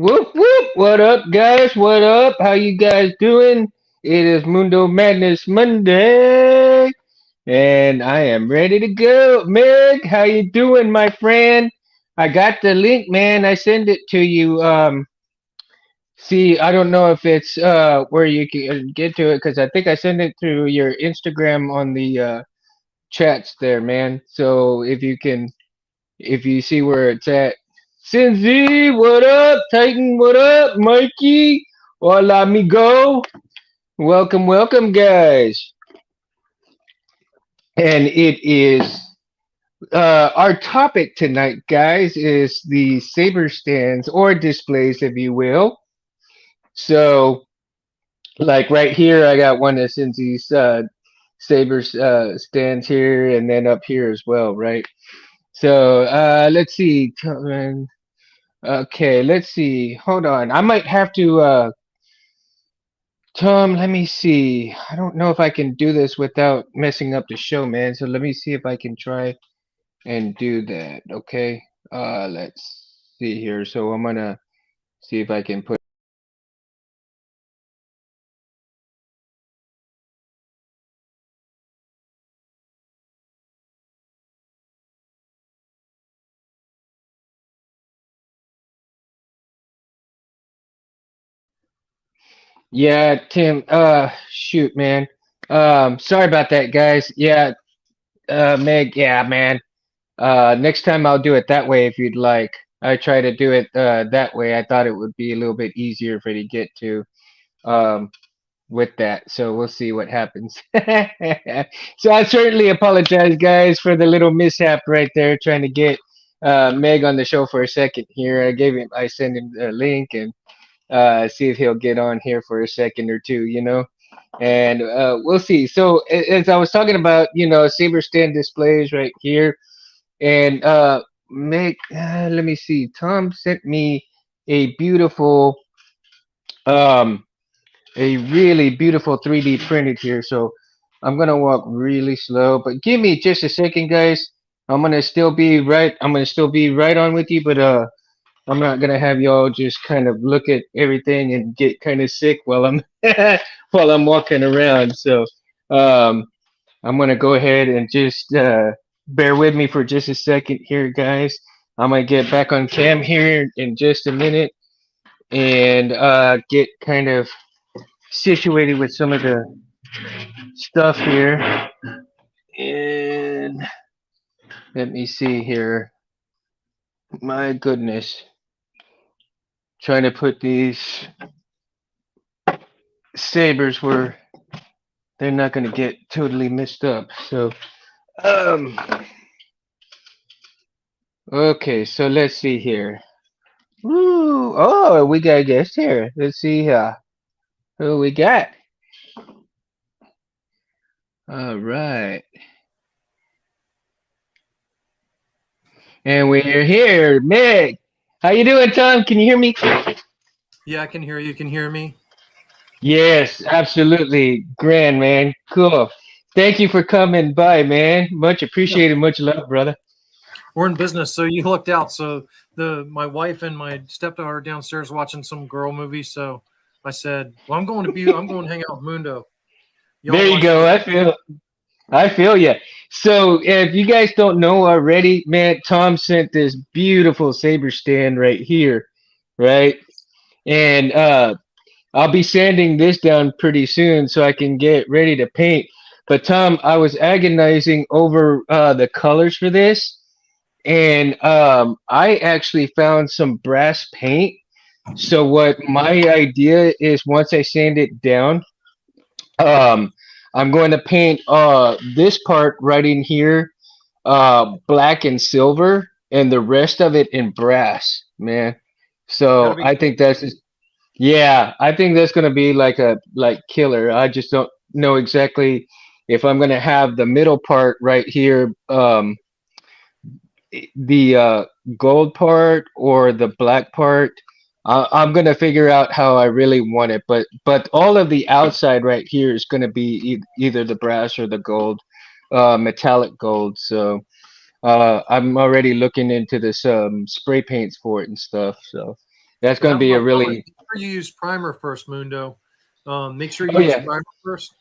Whoop whoop! What up, guys? What up? How you guys doing? It is Mundo Madness Monday, and I am ready to go. Meg, how you doing, my friend? I got the link, man. I send it to you. See, I don't know if it's where you can get to it because I think I sent it through your Instagram on the chats there, man. So if you see where it's at. Cinzy, what up? Titan, what up? Mikey, hola, amigo. Welcome, welcome, guys. And it is our topic tonight, guys, is the saber stands or displays, if you will. So, like right here, I got one of Cinzy's sabers stands here, and then up here as well, right? So, let's see. Okay, let's see. Hold on. I might have to Tom, let me see. I don't know if I can do this without messing up the show, man. So let me see if I can try and do that. Okay. Let's see here. So I'm gonna see if I can put. Yeah, Tim. Shoot, man. Sorry about that, guys. Yeah, Meg. Yeah, man. Next time I'll do it that way if you'd like. I try to do it that way. I thought it would be a little bit easier for you to get to. Um, with that. So we'll see what happens. So I certainly apologize, guys, for the little mishap right there, trying to get Meg on the show for a second here. I sent him the link and see if he'll get on here for a second or two, and we'll see. So as I was talking about, Saber stand displays right here, and Meg, let me see. Tom sent me a beautiful um a really beautiful 3D printed here. So I'm gonna walk really slow, but give me just a second, guys. I'm gonna still be right on with you, but I'm not gonna have y'all just kind of look at everything and get kind of sick while I'm while I'm walking around. So um, I'm gonna go ahead and just bear with me for just a second here, guys. I'm gonna get back on cam here in just a minute and get kind of situated with some of the stuff here. And let me see here. My goodness. Trying to put these sabers where they're not going to get totally messed up. So, um, okay, so let's see here. Woo! Oh, we got a guest here. Let's see who we got. All right. And we're here. Meg, how you doing, Tom? Can you hear me? Yeah, I can hear you. Can you hear me? Yes, absolutely. Grand, man. Cool. Thank you for coming by, man. Much Yeah. appreciated. Much love, brother. We're in business, so you looked out. So my wife and my stepdaughter are downstairs watching some girl movie. So I said, "Well, I'm going to hang out with Mundo. Y'all There you watch go. this." I feel you. So if you guys don't know already, man, Tom sent this beautiful saber stand right here, right? And I'll be sanding this down pretty soon so I can get ready to paint. But Tom, I was agonizing over the colors for this, and I actually found some brass paint. So what my idea is, once I sand it down, um, I'm going to paint this part right in here black and silver, and the rest of it in brass, man. That'll So be I cool. think yeah, I think that's gonna be like killer. I just don't know exactly if I'm gonna have the middle part right here, the gold part or the black part. I'm gonna figure out how I really want it, but all of the outside right here is gonna be either the brass or the gold, metallic gold. So I'm already looking into this spray paints for it and stuff. So That's And going to that was be my a promise. really. Make sure you use primer first, Mundo. Make sure Oh you use yeah. primer first.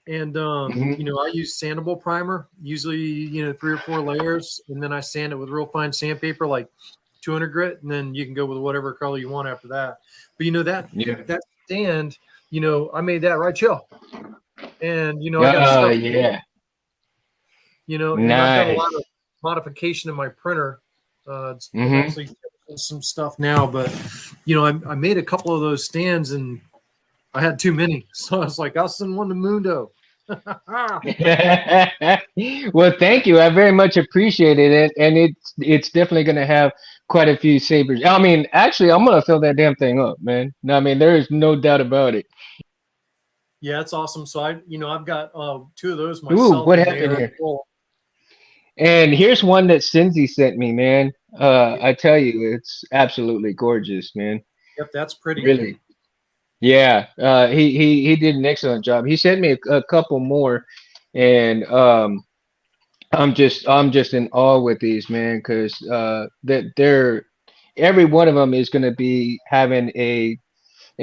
And Hmm. I use sandable primer, usually 3 or 4 layers, and then I sand it with real fine sandpaper, like 200 grit, and then you can go with whatever color you want after that. But Yeah. that sand, I made that right chill, and I got Oh stuff, yeah. and I've done a lot Nice. of modification in my printer. It's Hmm. actually some stuff now, but I made a couple of those stands, and I had too many, so I was like, I'll send one to Mundo. Well, thank you. I very much appreciated it, and it's definitely going to have quite a few sabers. I mean, actually, I'm going to fill that damn thing up, man. No, I mean, there is no doubt about it. Yeah, it's awesome. So I've got two of those Ooh, myself, what and happened they're here? well, And here's one that Cindy sent me, man. I tell you, it's absolutely gorgeous, man. yep, that's pretty. Really. Yeah. He did an excellent job. He sent me a couple more, and I'm just in awe with these, man, because that they're every one of them is going to be having a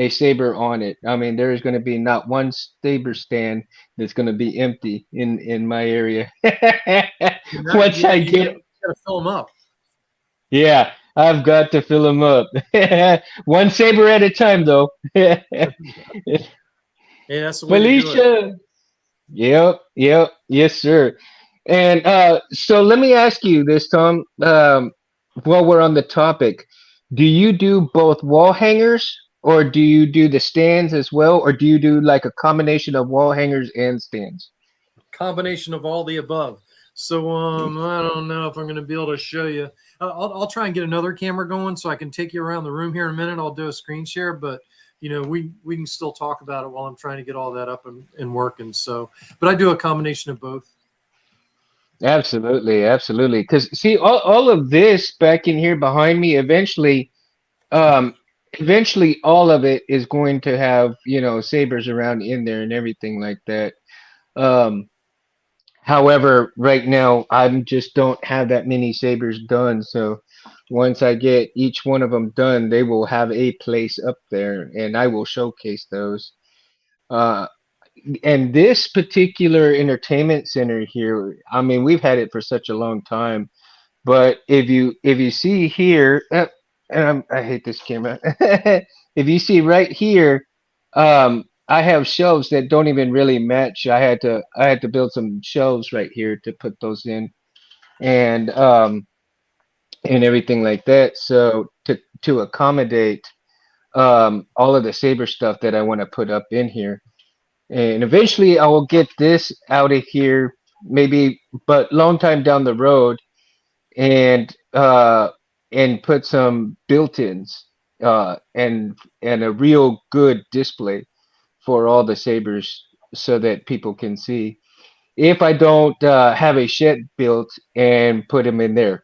saber on it. I mean, there is going to be not one saber stand that's going to be empty in my area. And that, Once yeah, I you get, gotta fill them up. yeah, I've got to fill them up. One saber at a time, though. Hey, that's the way to do it. Felicia. Yep, yep, yes, sir. And so let me ask you this, Tom. While we're on the topic, do you do both wall hangers, or do you do the stands as well, or do you do like a combination of wall hangers and stands? Combination of all the above. So I don't know if I'm going to be able to show you. I'll try and get another camera going so I can take you around the room here in a minute. I'll do a screen share, but we can still talk about it while I'm trying to get all that up and working. So, but I do a combination of both. Absolutely, absolutely. Because see, all of this back in here behind me, um, eventually, all of it is going to have sabers around in there and everything like that. Um, However, right now I just don't have that many sabers done. So once I get each one of them done, they will have a place up there, and I will showcase those. Uh, and this particular entertainment center here, I mean, we've had it for such a long time. But if you see here, and I hate this camera. If you see right here, I have shelves that don't even really match. I had to build some shelves right here to put those in, and and everything like that. So to accommodate all of the saber stuff that I want to put up in here, and eventually I will get this out of here, maybe, but long time down the road, and put some built-ins and a real good display for all the sabers so that people can see. If I don't have a shed built and put them in there.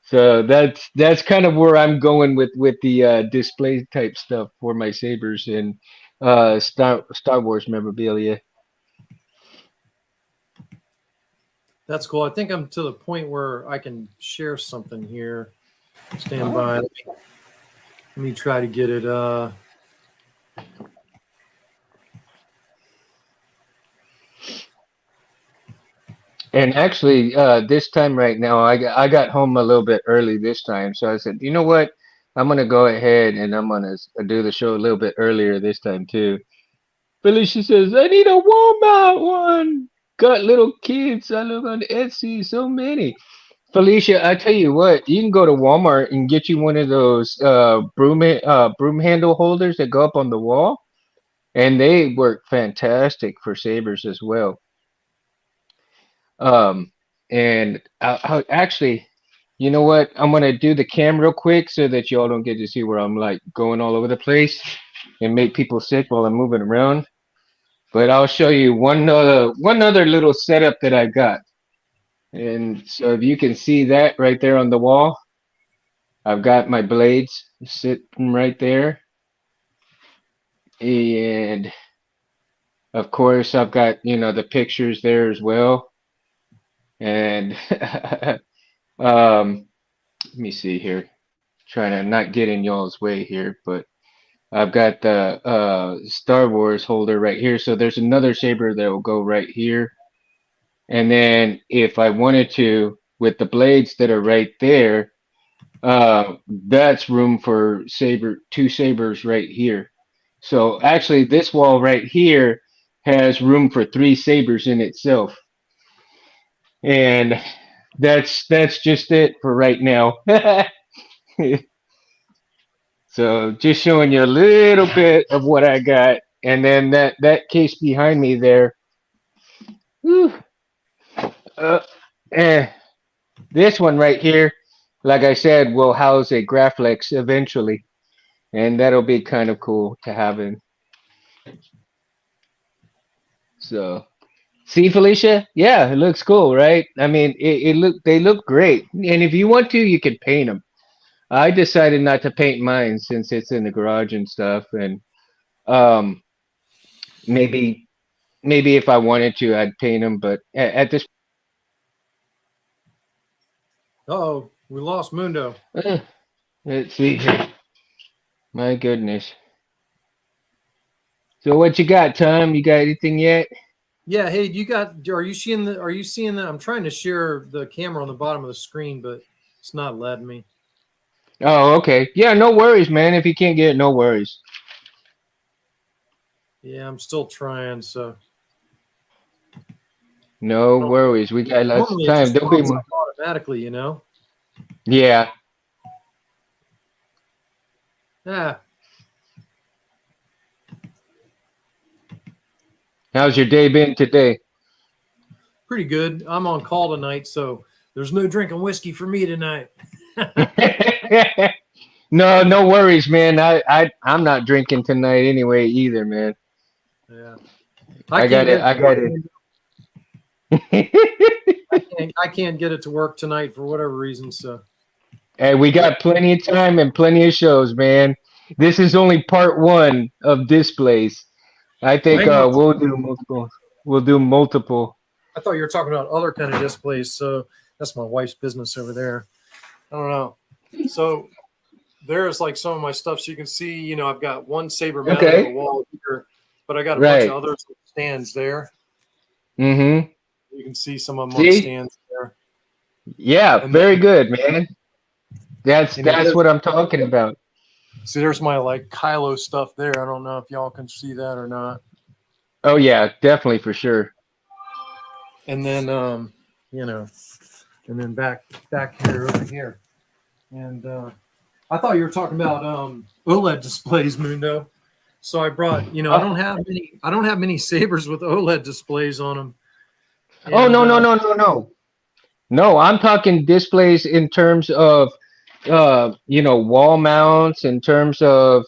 So that's kind of where I'm going with the display type stuff for my sabers and Star Wars memorabilia. That's cool. I think I'm to the point where I can share something here. Stand by. Let me try to get it. And actually, this time right now, I got home a little bit early this time, so I said, you know what? I'm gonna go ahead and I'm gonna do the show a little bit earlier this time too. Felicia says, I need a Walmart one. Got little kids. I look on Etsy, so many. Felicia, I tell you what, you can go to Walmart and get you one of those broom handle holders that go up on the wall, and they work fantastic for sabers as well. Um, and actually, you know what? I'm gonna do the cam real quick so that y'all don't get to see where I'm like going all over the place and make people sick while I'm moving around. But I'll show you one other little setup that I got. And so if you can see that right there on the wall, I've got my blades sitting right there. And of course I've got, the pictures there as well. And let me see here. Trying to not get in y'all's way here, but I've got the Star Wars holder right here. So there's another saber that will go right here. And then if I wanted to, with the blades that are right there, that's room for two sabers right here. So actually, this wall right here has room for three sabers in itself, and that's just it for right now. So just showing you a little bit of what I got, and then that case behind me there. Whew, uh, eh, this one right here, like I said, will house a Graflex eventually, and that'll be kind of cool to have in. So. See, Felicia? Yeah, it looks cool, right? I mean, they look great. And if you want to, you can paint them. I decided not to paint mine since it's in the garage and stuff. And um, maybe maybe if I wanted to, I'd paint them. But at this, Oh, we lost Mundo. uh, let's see here. My goodness. So what you got, Tom? You got anything yet? Yeah, hey, you got? Are you seeing the? Are you seeing that? I'm trying to share the camera on the bottom of the screen, but it's not letting me. Oh, okay. Yeah, no worries, man. If you can't get it, no worries. Yeah, I'm still trying. So No oh, worries. We got lots of normally it time. just Don't be pops more. up automatically, you know. Yeah. Ah, How's your day been today? pretty good. I'm on call tonight, so there's no drinking whiskey for me tonight. No, no worries, man. I'm not drinking tonight anyway either, man. Yeah, I I got can't it. get. I got it. I can't get it to work tonight for whatever reason. So Hey, we got plenty of time and plenty of shows, man. This is only part one of displays. I well, think hang on. we'll do multiple. We'll do multiple. I thought you were talking about other kind of displays. So that's my wife's business over there. I don't know. So there's like some of my stuff. So you can see, you know, I've got one saber mounted on the Okay. wall here, but I got a bunch of Right. other stands there. Mm-hmm. You can see some of them on See? stands there. Yeah, And very then, good, man. you know, That's what I'm talking about. see, there's my like Kylo stuff there. I don't know if y'all can see that or not. Oh yeah, definitely for sure. And then, you know, and then back here over here. And I thought you were talking about OLED displays, Mundo. So I brought, you know, Oh, I don't have many sabers with OLED displays on them. oh And no, no, no, no, no. No, I'm talking displays in terms of wall mounts, in terms of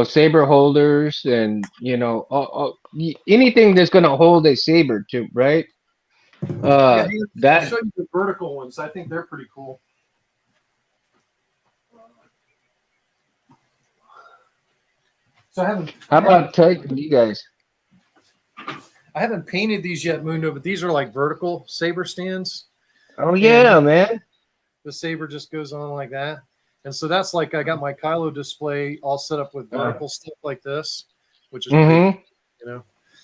saber holders, and anything that's gonna hold a saber to, right? yeah, I'll That show you the vertical ones. I think they're pretty cool. So how about taking you guys? I haven't painted these yet, Mundo, but these are like vertical saber stands, Oh and yeah, man. the saber just goes on like that. And so that's like I got my Kylo display all set up with vertical stuff like this, which is pretty, Mm-hmm. you know,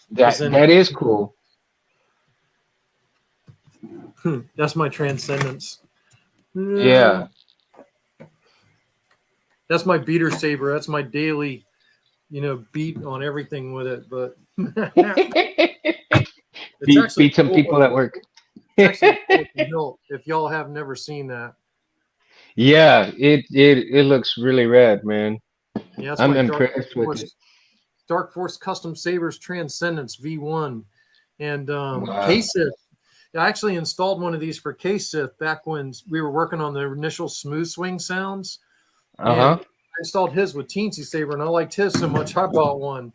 because That then that is cool. that's my transcendence. Yeah. That's my beater saber. That's my daily, you know, beat on everything with it. But it's actually Beat some cool. people at work. It's actually cool to build, if y'all have never seen that. Yeah, it looks really rad, man. Yeah, that's I'm my impressed with it. Dark Force Custom Sabers Transcendence V1 and Wow. KSIF. I actually installed one of these for KSIF back when we were working on the initial smooth swing sounds, and Uh-huh. I installed his with Teensy Saber, and I liked his so much I bought one.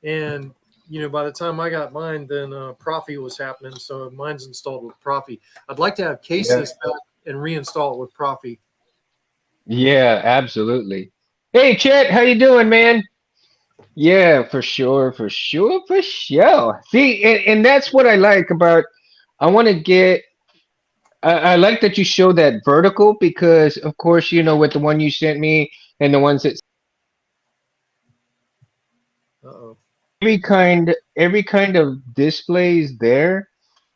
And you know, by the time I got mine, then Profi was happening, so mine's installed with Profi. I'd like to have Yeah. KSIF back and reinstall it with Profi. Yeah, absolutely. Hey, Chet, how you doing, man? Yeah, for sure, for sure, for sure. See, and that's what I like about. I want to get I like that you show that vertical because, of course, with the one you sent me and the ones that Uh-oh. every kind of displays there,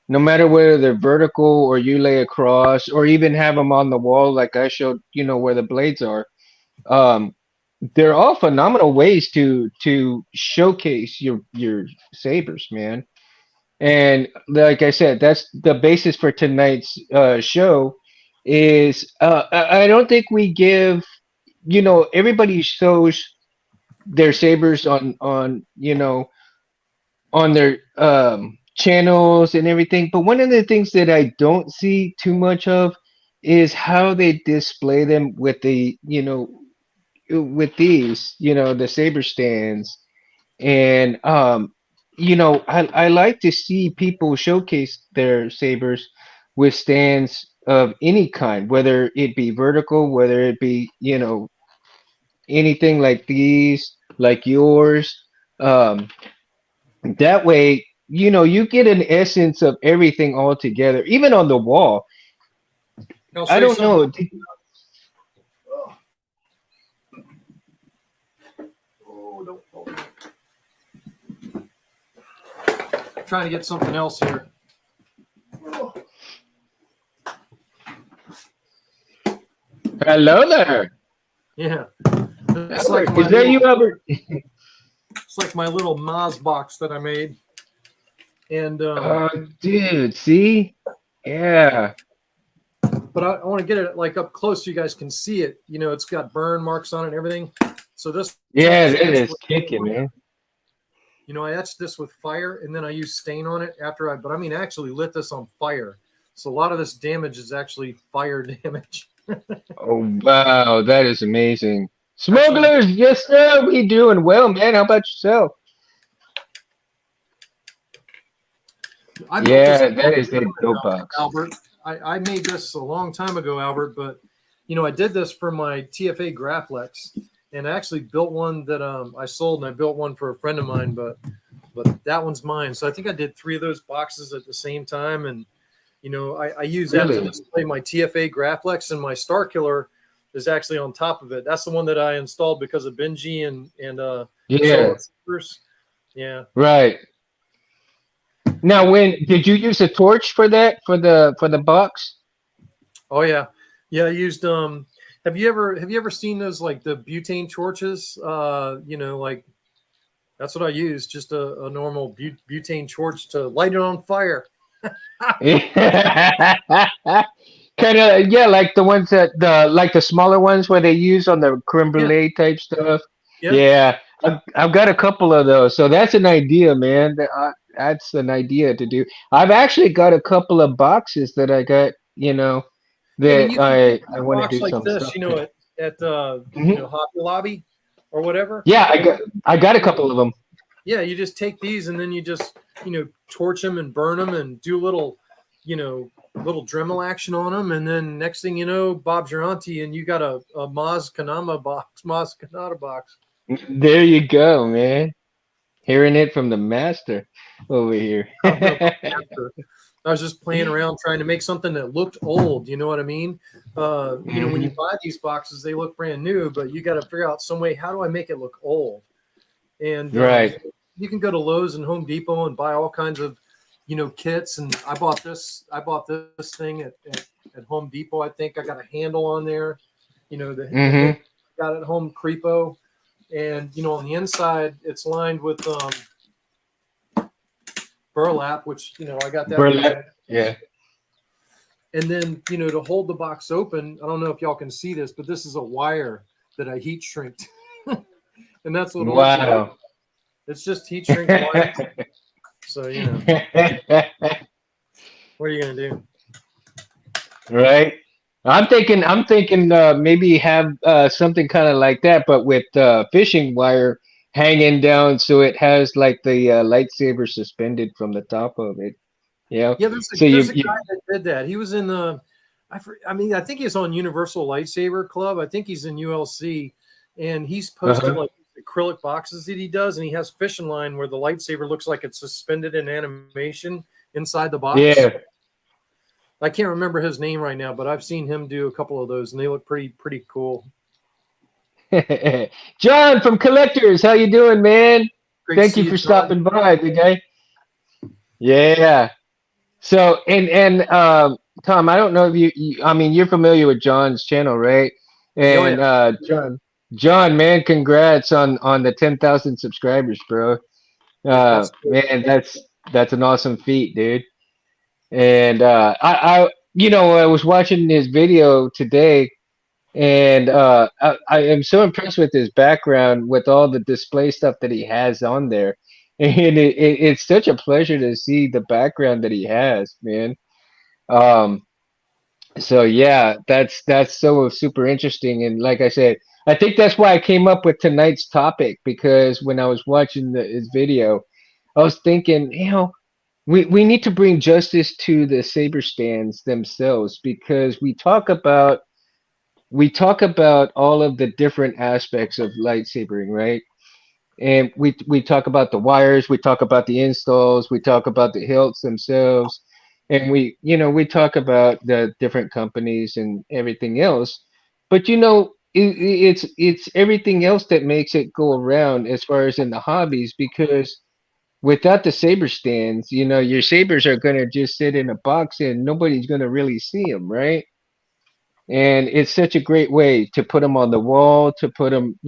no matter whether they're vertical or you lay across or even have them on the wall, like I showed, where the blades are. Um, they're all phenomenal ways to showcase your sabers, man. And like I said, that's the basis for tonight's show. Is I don't think we give, everybody shows their sabers on their channels and everything. But one of the things that I don't see too much of is how they display them with with these, the saber stands. And I like to see people showcase their sabers with stands of any kind, whether it be vertical, whether it be, anything like these, like yours. Um, that way, you get an essence of everything all together, even on the wall. I'll I show you don't something. know. Oh, don't fall. Trying to get something else here. Hello there. Yeah. It's like Albert. my Is that you, little, Albert? it's like my little Moz box that I made. And Oh, dude, see? Yeah. but I want to get it like up close so you guys can see it. It's got burn marks on it and everything. So this I Yeah, just that etched is with, kicking, man. I etched this with fire and then I used stain on it after I actually lit this on fire. So a lot of this damage is actually fire damage. Oh, wow, that is amazing. Actually, Smugglers, yes, sir. We doing well, man. How about yourself? I built this a Yeah, that long is a time dope ago, box. Albert. I made this a long time ago, Albert, but I did this for my TFA Graflex, and I actually built one that I sold, and I built one for a friend of mine, but that one's mine. So I think I did 3 of those boxes at the same time, and I use that to Really? display my TFA Graflex, and my Star Killer is actually on top of it. That's the one that I installed because of Benji and Yeah, Solid Seekers. Yeah. right. Now, when did you use a torch for that for the box? Oh yeah, yeah. I used have you ever seen those like the butane torches? Like that's what I use. Just a normal butane torch to light it on fire. Kind of, yeah, like the ones the smaller ones where they use on the creme Yeah, brulee type stuff. yeah. Yeah, I've got a couple of those, so that's an idea, man. That's an idea to do. I've actually got a couple of boxes that I got, Yeah, I mean, that you can I pick I a want to box do like some this, stuff with. at Hmm. Hobby Lobby or whatever. Yeah, I got a couple of them. Yeah, you just take these and then you just torch them and burn them and do little Dremel action on them, and then next thing you know, Bob's your auntie, and you got a Maz Kanata box. There you go, man. Hearing it from the master over here. I don't know about master. I was just playing around trying to make something that looked old. You know what I mean? When you Mhm. buy these boxes, they look brand new, but you got to figure out some way. How do I make it look old? And Right. you can go to Lowe's and Home Depot and buy all kinds of kits. And I bought this thing at Home Depot. I think I got a handle on there. The handle Hmm. got at Home Creepo, and on the inside it's lined with burlap, which I got that from. Burlap. Yeah. And then to hold the box open, I don't know if y'all can see this, but this is a wire that I heat shrinked, and that's what it looks like. Wow. It's just heat shrink wire. So what are you gonna do? Right. I'm thinking maybe have something kind of like that, but with fishing wire hanging down so it has like the lightsaber suspended from the top of it. Yeah, there's So there's a you guy that did that. He was in the, I think he's on Universal Lightsaber Club. I think he's in ULC, and he's posted uh-huh. like acrylic boxes that he does, and he has fishing line where the lightsaber looks like it's suspended in animation inside the box. Yeah. I can't remember his name right now, but I've seen him do a couple of those, and they look pretty cool. John from Collectors, how you doing, man? Great to Thank see you you, for John. stopping by, big guy. Yeah. So Tom, I don't know if I mean you're familiar with John's channel, right? Oh yeah, And John, man, congrats on the 10,000 subscribers, bro. that's cool. Man, that's an awesome feat, dude. And I was watching his video today, and I am so impressed with his background, with all the display stuff that he has on there. And it's such a pleasure to see the background that he has, man. Um, so yeah, that's so super interesting. And like I said, I think that's why I came up with tonight's topic, because when I was watching his video, I was thinking, we need to bring justice to the saber stands themselves, because we talk about all of the different aspects of lightsabering, right? And we talk about the wires, we talk about the installs, we talk about the hilts themselves, and we talk about the different companies and everything else. But it's everything else that makes it go around, as far as in the hobbies, because without the saber stands, your sabers are going to just sit in a box and nobody's going to really see them, right? And it's such a great way to put them on the wall, to put them,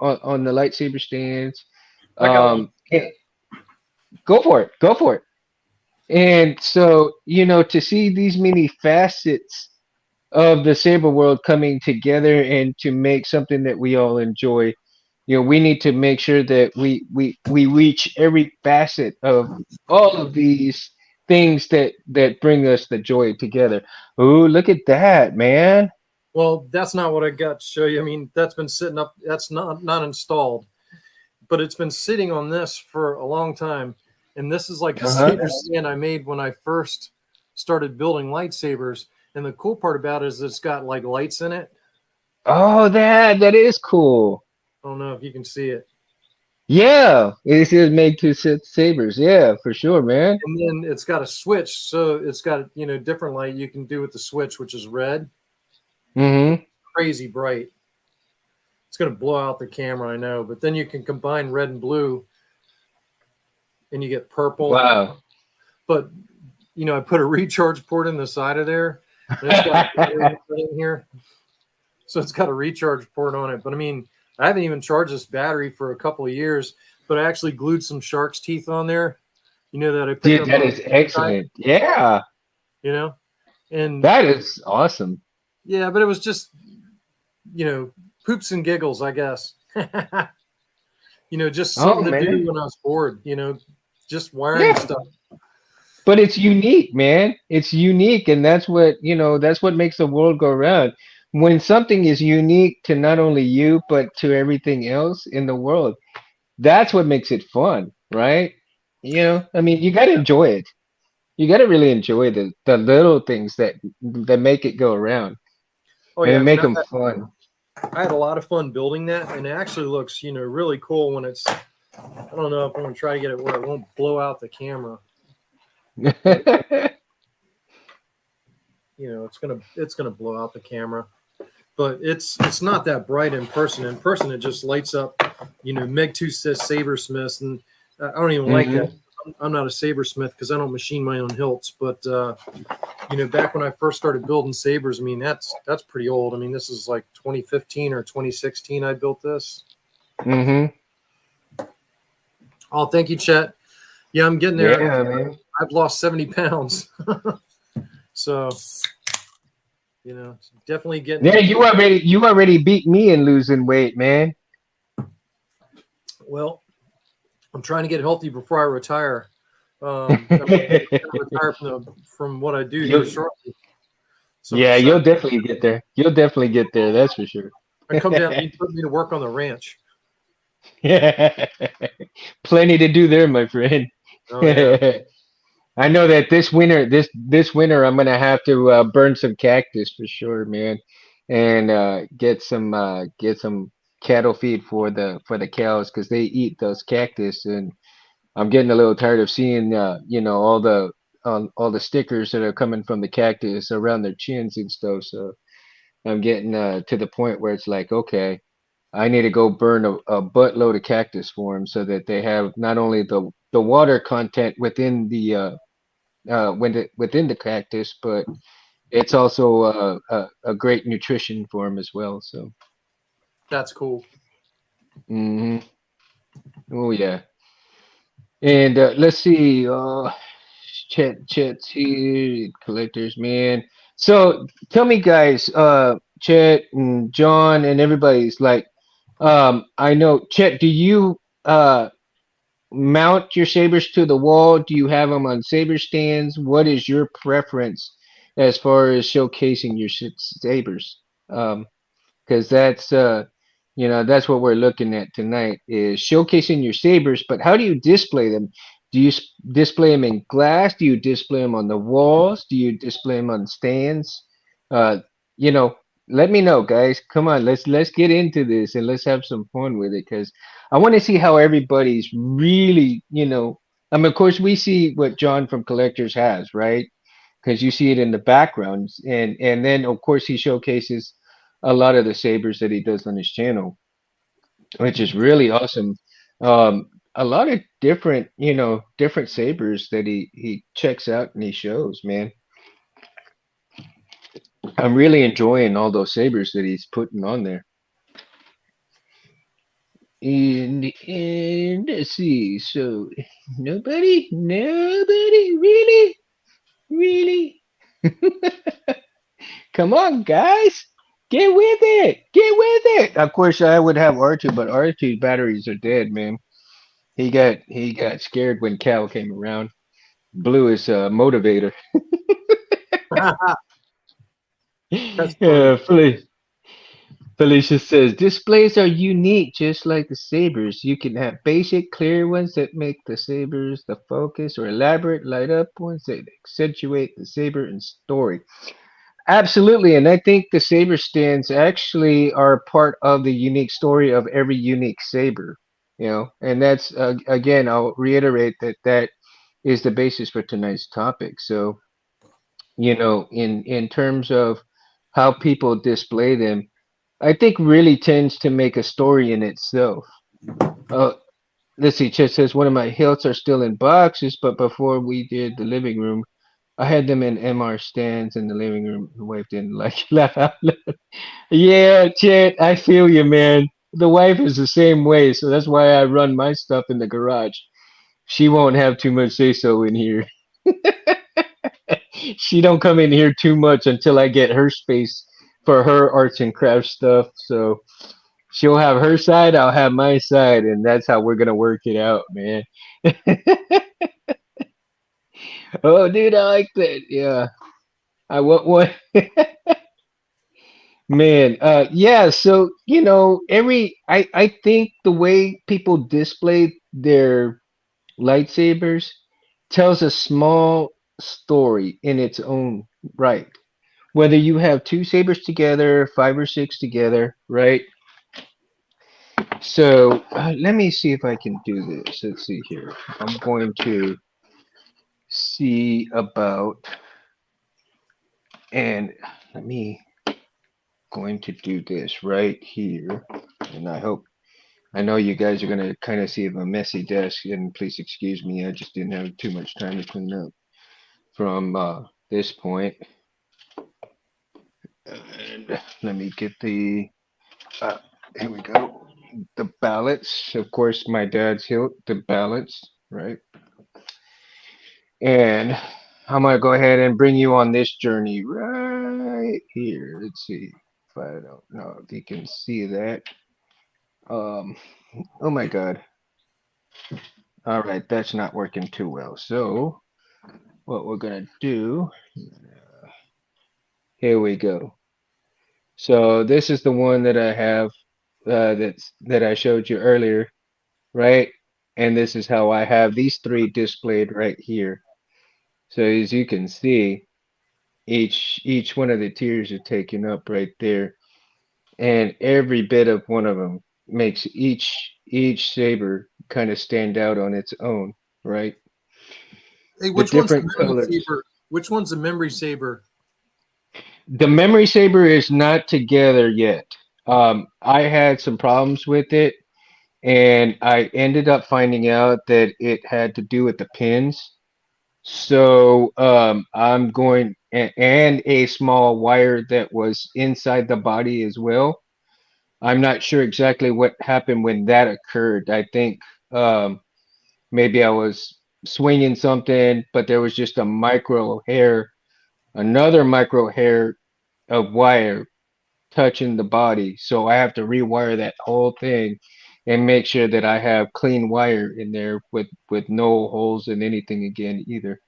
on the lightsaber stands. I got one. And go for it, go for it. And so, to see these many facets of the saber world coming together and to make something that we all enjoy, we need to make sure that we reach every facet of all of these things that bring us the joy together. Oh, look at that, man. Well, that's not what I got to show you. I mean, that's been sitting up. That's not installed, but it's been sitting on this for a long time. And this is like a Uh-huh. saber stand I made when I first started building lightsabers. And the cool part about it is it's got like lights in it. Oh, that is cool. I don't know if you can see it. Yeah, it is made to set sabers. Yeah, for sure, man. And then it's got a switch, so it's got different light you can do with the switch, which is red, Mm-hmm. crazy bright. It's going to blow out the camera, I know, but then you can combine red and blue, and you get purple. Wow. But I put a recharge port in the side of there, and it's got a battery in here, so it's got a recharge port on it. But I mean, I haven't even charged this battery for a couple of years, but I actually glued some shark's teeth on there. That I picked Dude, up that on is the side, excellent. Yeah, you know, and that is awesome. yeah, but it was just poops and giggles, I guess. Just Oh, something to do man. when I was bored. Just wiring Yeah, stuff. but it's unique, man. It's unique, and that's what makes the world go around. When something is unique to not only you, but to everything else in the world, that's what makes it fun, right? I mean, you got to enjoy it. You got to really enjoy the little things that make it go around Oh yeah, I and mean, make them fun. I had a lot of fun building that, and it actually looks really cool when it's. I don't know if I'm gonna try to get it where it won't blow out the camera, but it's gonna blow out the camera. But it's not that bright in person. In person, it just lights up. Meg Two says sabersmiths, and I don't even like that. Hmm. I'm not a sabersmith because I don't machine my own hilts. But back when I first started building sabers, I mean that's pretty old. I mean this is like 2015 or 2016. I built this. Hmm. Oh, thank you, Chet. Yeah, I'm getting there. Yeah, man. I've lost 70 pounds, so definitely Yeah, getting. you already beat me in losing weight, man. Well, I'm trying to get healthy before I retire. I'm going to retire from what I do here You'll, shortly. So I'm yeah, excited. you'll definitely get there. You'll definitely get there. That's for sure. I come down and put me to work on the ranch. Yeah. Plenty to do there, my friend. Oh yeah. I know that this winter I'm gonna have to burn some cactus for sure, man, and get some cattle feed for the cows, because they eat those cactus, and I'm getting a little tired of seeing all the on all the stickers that are coming from the cactus around their chins and stuff. So I'm getting to the point where it's like, okay, I need to go burn a buttload of cactus for them so that they have not only the water content within within the cactus, but it's also a great nutrition for them as well. So, That's cool. hmm oh yeah. And let's see, Chet's here, collectors, man. So tell me, guys, Chet and John and everybody's like, I know, Chet, do you mount your sabers to the wall? Do you have them on saber stands? What is your preference as far as showcasing your sabers? Um, because that's what we're looking at tonight is showcasing your sabers, but how do you display them? Do you display them in glass? Do you display them on the walls? Do you display them on stands? uh you know Let me know, guys. Come on, let's get into this and let's have some fun with it, because I want to see how everybody's really, I mean, of course we see what John from Collectors has, right? Because you see it in the background, and then of course he showcases a lot of the sabers that he does on his channel, which is really awesome. A lot of different, different sabers that he checks out and he shows, man. I'm really enjoying all those sabers that he's putting on there. And let's see, so nobody, really, really. Come on, guys. Get with it. Get with it. Of course, I would have R2, but R2's batteries are dead, man. He got scared when Cal came around. Blew his motivator. That's funny. Felicia says displays are unique, just like the sabers. You can have basic, clear ones that make the sabers the focus, or elaborate, light up ones that accentuate the saber and story. Absolutely, and I think the saber stands actually are part of the unique story of every unique saber. And that's again, I'll reiterate that is the basis for tonight's topic. So, in terms of how people display them, I think really tends to make a story in itself. Uh, let's see, Chet says one of my hilts are still in boxes, but before we did the living room, I had them in MR stands in the living room. The wife didn't like laugh out loud. Yeah, Chet, I feel you, man. The wife is the same way, so that's why I run my stuff in the garage. She won't have too much say so in here. She don't come in here too much until I get her space for her arts and crafts stuff. So she'll have her side, I'll have my side, and that's how we're gonna work it out, man. Oh, dude, I like that. Yeah, I want one. Man, yeah, so I think the way people display their lightsabers tells a small story in its own right. Whether you have two sabers together, five or six together, right? So let me see if I can do this. Let's see here. I'm going to see about, and let me going to do this right here, and I know you guys are gonna kind of see a messy desk, and please excuse me, I just didn't have too much time to clean up from this point. And let me get uh, here we go. The ballots, of course, my dad's hilt, the ballots, right? And I'm gonna go ahead and bring you on this journey right here. Let's see if I don't know if you can see that. Um, oh my God. All right, that's not working too well. So what we're gonna do, here we go. So this is the one that I have that I showed you earlier, right? And this is how I have these three displayed right here. So as you can see, each one of the tiers are taken up right there, and every bit of one of them makes each saber kind of stand out on its own, right? Hey, the which one's the different memory colors. saber? Which one's the memory saber? The memory saber is not together yet. I had some problems with it, and I ended up finding out that it had to do with the pins. So I'm going and a small wire that was inside the body as well. I'm not sure exactly what happened when that occurred. I think um, maybe I was swinging something, but there was just a micro hair, another micro hair of wire touching the body. So I have to rewire that whole thing and make sure that I have clean wire in there with no holes in anything again either.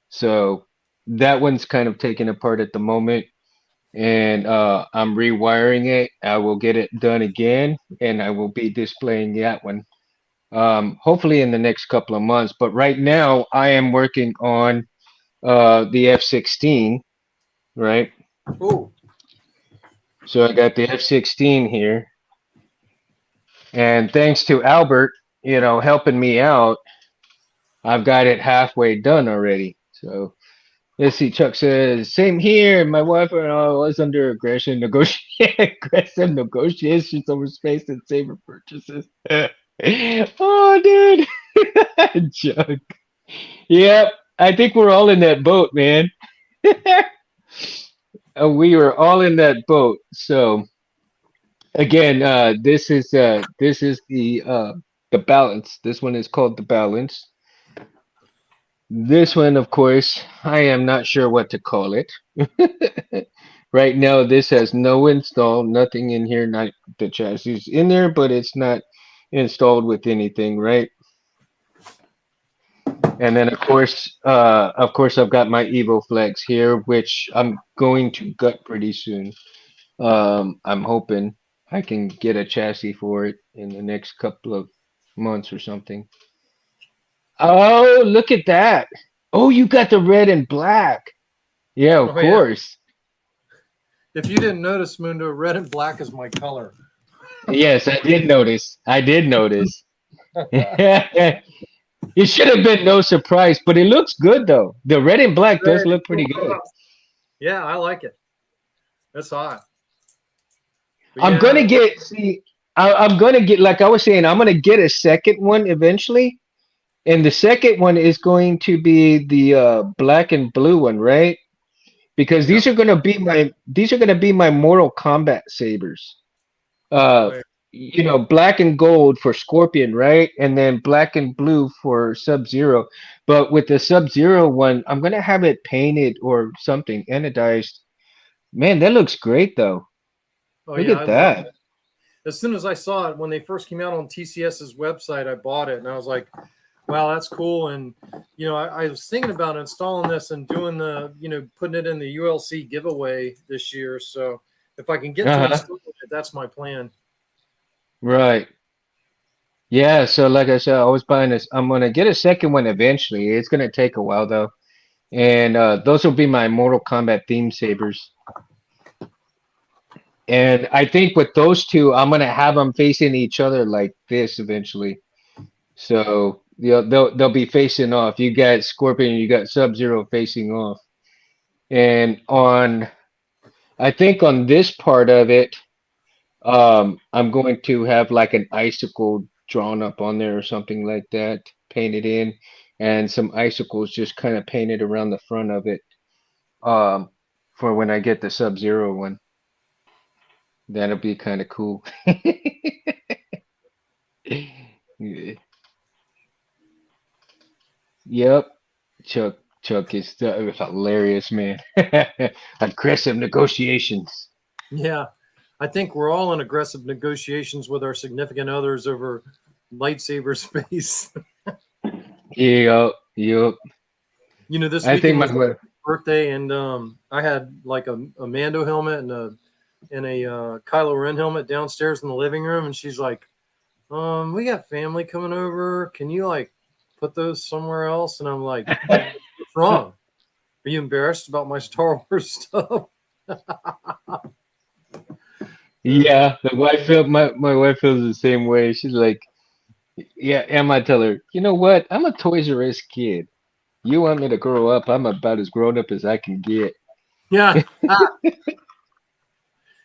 So that one's kind of taken apart at the moment, and I'm rewiring it. I will get it done again, and I will be displaying that one hopefully in the next couple of months. But right now, I am working on the F-16, right? Oh, So I got the F-16 here, and thanks to Albert, helping me out, I've got it halfway done already. So let's see. Chuck says, "Same here. My wife and I was under aggressive negotiations over space and saber purchases." Oh, dude, Chuck. Yep, I think we're all in that boat, man. We were all in that boat. So again, this is the balance. This one is called the balance. This one, of course, I am not sure what to call it. Right now, this has no install, nothing in here, not the chassis is in there, but it's not installed with anything, right? And then of course, I've got my Evo Flex here, which I'm going to gut pretty soon. I'm hoping I can get a chassis for it in the next couple of months or something. Oh, look at that. Oh, you got the red and black. Yeah, of oh yeah. course. If you didn't notice, Mundo, red and black is my color. Yes, I did notice. I did notice. It should have been no surprise, but it looks good though. The red and black does Red. look pretty good. Yeah, I like it. That's hot. But I'm yeah, gonna get see. I'm gonna get like I was saying. I'm gonna get a second one eventually, and the second one is going to be the black and blue one, right? Because yep. these are gonna be my Mortal Kombat sabers. Uh, Oh, yeah. black and gold for Scorpion, right? And then black and blue for Sub-Zero. But with the Sub-Zero one, I'm gonna have it painted or something, anodized. Man, that looks great though. Oh, Look yeah, at I love that. it. As soon as I saw it when they first came out on TCS's website, I bought it and I was like, wow, that's cool. And I was thinking about installing this and doing putting it in the ULC giveaway this year. So if I can get to Uh-huh. install it, that's my plan. Right. Yeah, so like I said, I was buying this. I'm gonna get a second one eventually. It's gonna take a while though. And those will be my Mortal Kombat theme sabers. And I think with those two, I'm gonna have them facing each other like this eventually. So they'll be facing off. You got Scorpion, you got Sub-Zero facing off. And I think on this part of it, I'm going to have like an icicle drawn up on there or something like that, painted in, and some icicles just kind of painted around the front of it. Um, for when I get the Sub-Zero one, that'll be kind of cool. Yep, Chuck is hilarious, man. Aggressive negotiations. Yeah. I think we're all in aggressive negotiations with our significant others over lightsaber space. Yep, yep. This I think weekend my was my wife. birthday, and I had like a Mando helmet and a Kylo Ren helmet downstairs in the living room, and she's like, we got family coming over. Can you like put those somewhere else?" And I'm like, "What's wrong? Are you embarrassed about my Star Wars stuff?" Yeah, my wife feels the same way. She's like, yeah, and I tell her, you know what? I'm a Toys R Us kid. You want me to grow up? I'm about as grown up as I can get. Yeah. Ah,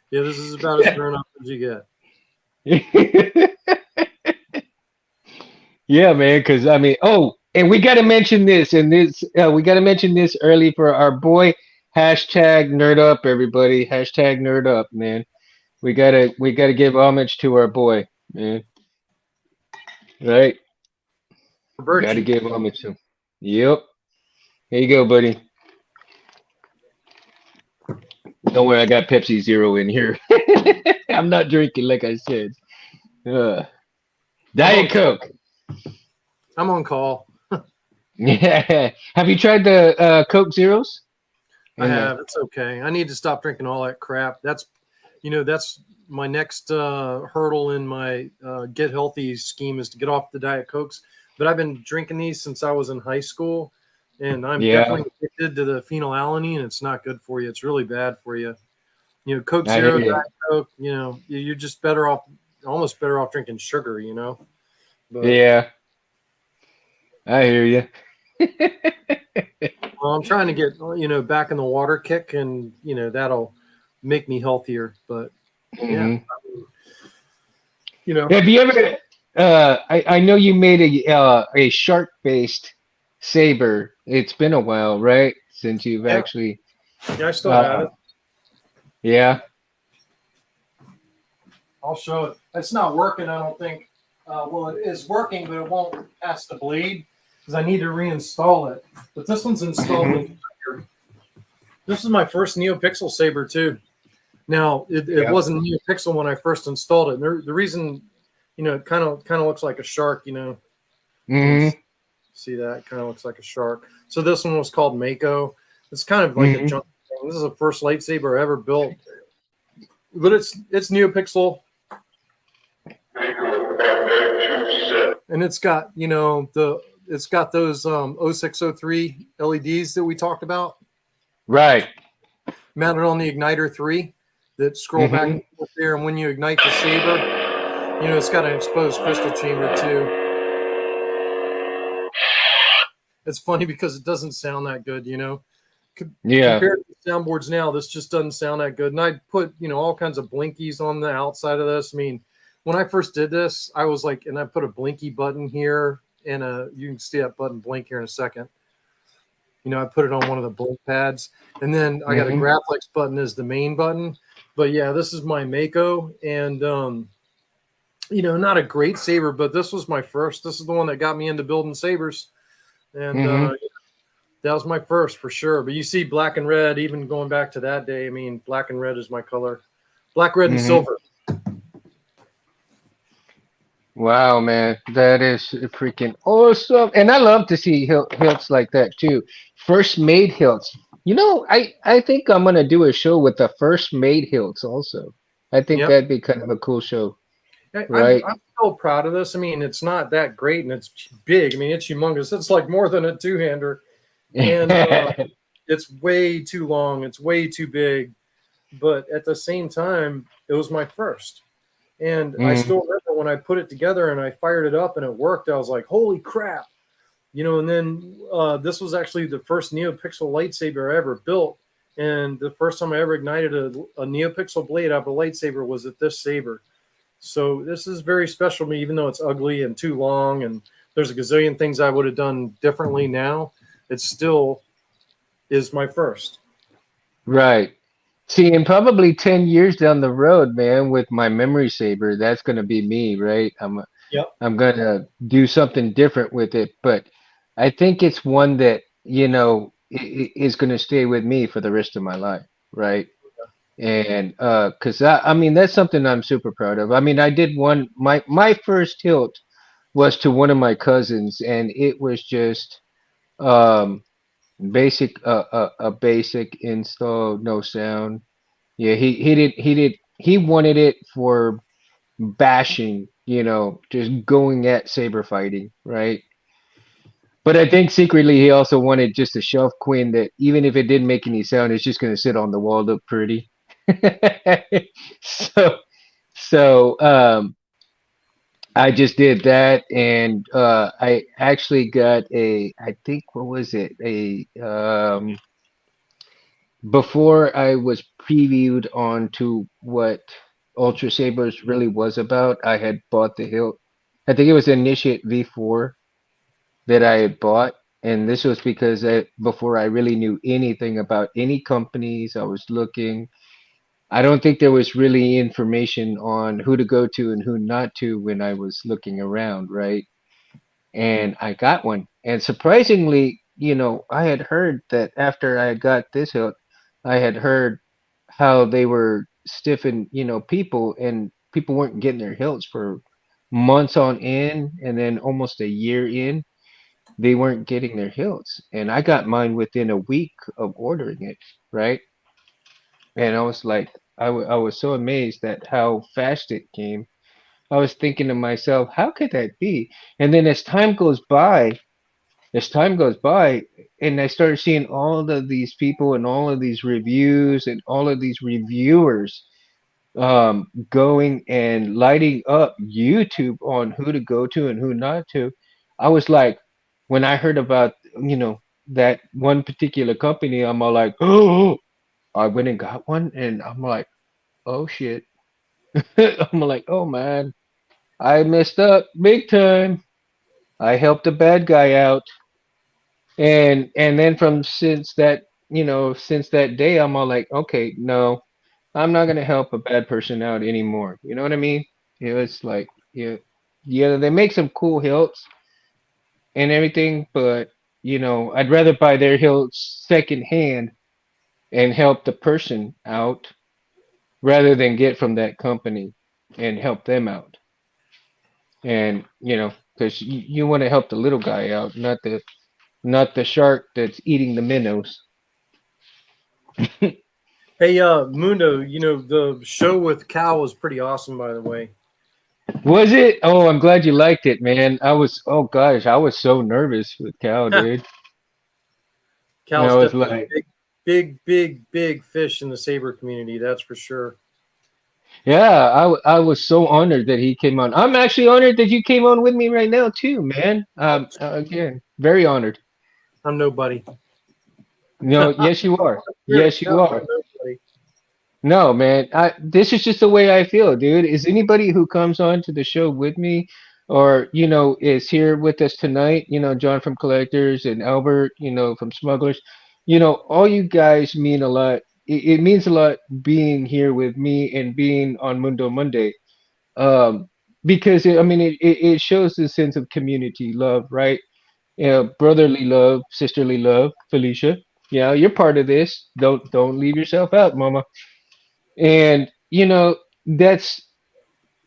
yeah, this is about as grown up as you get. Yeah, man. Because I mean, oh, and we got to mention this, and this we got to mention this early for our boy. Hashtag nerd up, everybody. Hashtag nerd up, man. We gotta give homage to our boy, man. Right? Got to Bertie. give homage to him. Yep. Here you go, buddy. Don't worry, I got Pepsi Zero in here. I'm not drinking, like I said. Uh, I'm on Diet Coke. I'm on call. Yeah. Have you tried the Coke Zeros? I And have. It's okay. I need to stop drinking all that crap. That's my next hurdle in my get healthy scheme is to get off the Diet Cokes. But I've been drinking these since I was in high school, and I'm yeah, definitely addicted to the phenylalanine. And it's not good for you. It's really bad for you. Coke I hear Zero, you. Diet Coke. You're just better off, almost better off drinking sugar. But Yeah, I hear you. well, I'm trying to get back in the water kick, and that'll make me healthier. But yeah, Hmm. you know. Have you ever? I know you made a shark based saber. It's been a while, right? Since you've Yeah, actually. yeah, I still have Uh, it. yeah. I'll show it. It's not working, I don't think. Well, it is working, but it won't pass the blade because I need to reinstall it. But this one's installed Hmm. in here. This is my first NeoPixel saber too. Now, it Yeah. wasn't NeoPixel when I first installed it. And the reason, it kind of looks like a shark. You can Hmm. see that it kind of looks like a shark. So this one was called Mako. It's kind of like a Hmm. junk thing. This is the first lightsaber I ever built, but it's NeoPixel, and it's got those 0603 LEDs that we talked about Right. mounted on the Igniter 3 that scroll back Hmm. and forth there. And when you ignite the saber, it's got an exposed crystal chamber too. It's funny because it doesn't sound that good. Yeah. Compared to soundboards now, this just doesn't sound that good. And I put, all kinds of blinkies on the outside of this. I mean, when I first did this, I was like, and I put a blinky button here and you can see that button blink here in a second. I put it on one of the blink pads, and then I got a Hmm. graphics button as the main button. But yeah, this is my Mako, and not a great saber, but this was my first. This is the one that got me into building sabers, and Hmm. that was my first for sure. But you see black and red, even going back to that day. I mean, black and red is my color. Black, red, and Hmm. silver. Wow, man, that is freaking awesome. And I love to see hilts like that too. First made hilts. I think I'm gonna do a show with the first made hilts also. I think Yep. that'd be kind of a cool show, I'm right? so proud of this. I mean, it's not that great and it's big. I mean, it's humongous. It's like more than a two-hander, and it's way too long. It's way too big. But at the same time, it was my first. And I Hmm. still remember when I put it together and I fired it up and it worked, I was like, holy crap. And then this was actually the first NeoPixel lightsaber I ever built. And the first time I ever ignited a NeoPixel blade out of a lightsaber was at this saber. So this is very special to me, even though it's ugly and too long. And there's a gazillion things I would have done differently now. It still is my first. Right. See, in probably 10 years down the road, man, with my memory saber, that's gonna be me, right? Yep. I'm gonna do something different with it, but I think it's one that, is gonna stay with me for the rest of my life, right? And 'cause I mean that's something I'm super proud of. I mean, I did one my first hilt was to one of my cousins, and it was just um basic a basic install, no sound. Yeah, he wanted it for bashing, just going at saber fighting, right? But I think secretly he also wanted just a shelf queen that even if it didn't make any sound, it's just gonna sit on the wall, look pretty. so so I just did that, and I actually got a. I think what was it? A before I was previewed on to what Ultra Sabers really was about. I had bought the hilt. I think it was Initiate V4 that I had bought, and this was because before I really knew anything about any companies, I was looking. I don't think there was really information on who to go to and who not to when I was looking around, right? And I got one. And surprisingly, I had heard that after I had got this hilt, I had heard how they were stiffing, people, and people weren't getting their hilts for months on end, and then almost a year in, they weren't getting their hilts. And I got mine within a week of ordering it, right? And I was like, I was so amazed at how fast it came. I was thinking to myself, how could that be? And then as time goes by, and I started seeing all of these people and all of these reviews and all of these reviewers going and lighting up YouTube on who to go to and who not to. I was like, when I heard about, that one particular company, I'm all like, oh, I went and got one, and I'm like, oh shit. I'm like, oh man, I messed up big time. I helped a bad guy out. And then from since that day, I'm all like, okay, no, I'm not gonna help a bad person out anymore. You know what I mean? It's like, yeah, they make some cool hilts and everything, but I'd rather buy their hilts secondhand and help the person out rather than get from that company and help them out. And because you want to help the little guy out, not the shark that's eating the minnows. Hey, Mundo, the show with Cal was pretty awesome, by the way. Was it? Oh, I'm glad you liked it, man. Oh gosh, I was so nervous with Cal, dude. I Cal's was definitely like, a big fish in the saber community. That's for sure. yeah, I was so honored that he came on. I'm actually honored that you came on with me right now too, man. Again, very honored. I'm nobody. No, yes, you are. Here to Yes, you Cal, I'm are. nobody. No, man. This is just the way I feel, dude. Is anybody who comes on to the show with me or, is here with us tonight, John from Collectors and Albert, from Smugglers, all you guys mean a lot. It means a lot being here with me and being on Mundo Monday. Because I mean, it shows the sense of community love, right? Brotherly love, sisterly love, Felicia. Yeah, you're part of this. Don't leave yourself out, mama. And that's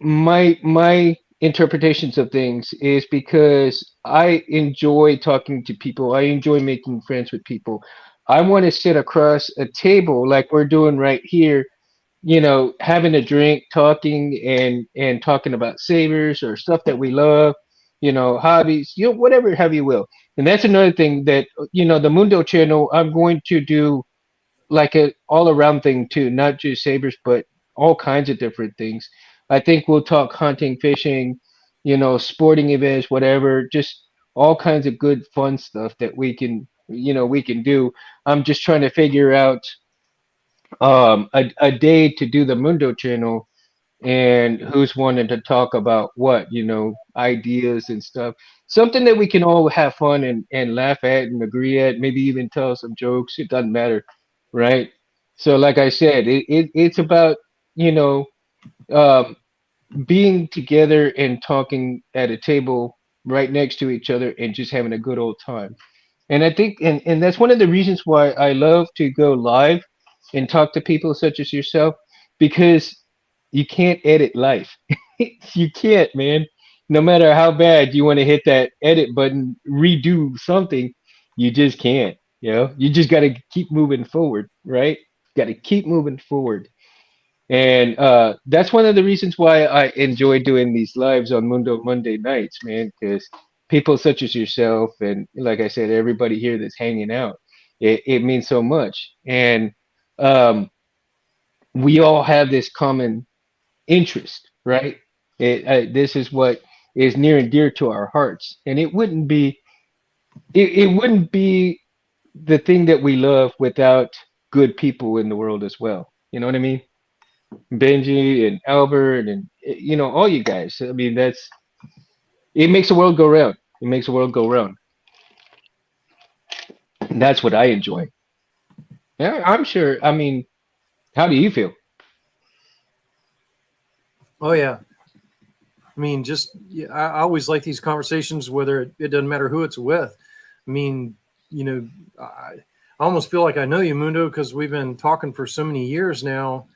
my interpretations of things is because I enjoy talking to people. I enjoy making friends with people. I want to sit across a table like we're doing right here, having a drink, talking and talking about sabers or stuff that we love, hobbies, whatever have you will. And that's another thing that the Mundo channel I'm going to do like a all around thing too, not just sabers, but all kinds of different things. I think we'll talk hunting, fishing, sporting events, whatever, just all kinds of good fun stuff that we can do. I'm just trying to figure out a day to do the Mundo channel and who's wanting to talk about what, ideas and stuff. Something that we can all have fun and laugh at and agree at, maybe even tell some jokes. It doesn't matter, right? So, like I said, it's about, you know, um, being together and talking at a table right next to each other and just having a good old time. And I think, and that's one of the reasons why I love to go live and talk to people such as yourself, because you can't edit life. You can't, man. No matter how bad you want to hit that edit button, redo something, you just can't. You just got to keep moving forward, right? Got to keep moving forward. And that's one of the reasons why I enjoy doing these lives on Mundo Monday nights, man, because people such as yourself and, like I said, everybody here that's hanging out, it means so much. And um, we all have this common interest, right? This is what is near and dear to our hearts, and it wouldn't be the thing that we love without good people in the world as well. You know what I mean? Benji and Albert and all you guys. I mean, it makes the world go round. It makes the world go round. And that's what I enjoy. Yeah, I'm sure. I mean, how do you feel? Oh yeah. I mean, just yeah, I always like these conversations, whether it doesn't matter who it's with. I mean, you know, I almost feel like I know you, Mundo, because we've been talking for so many years now.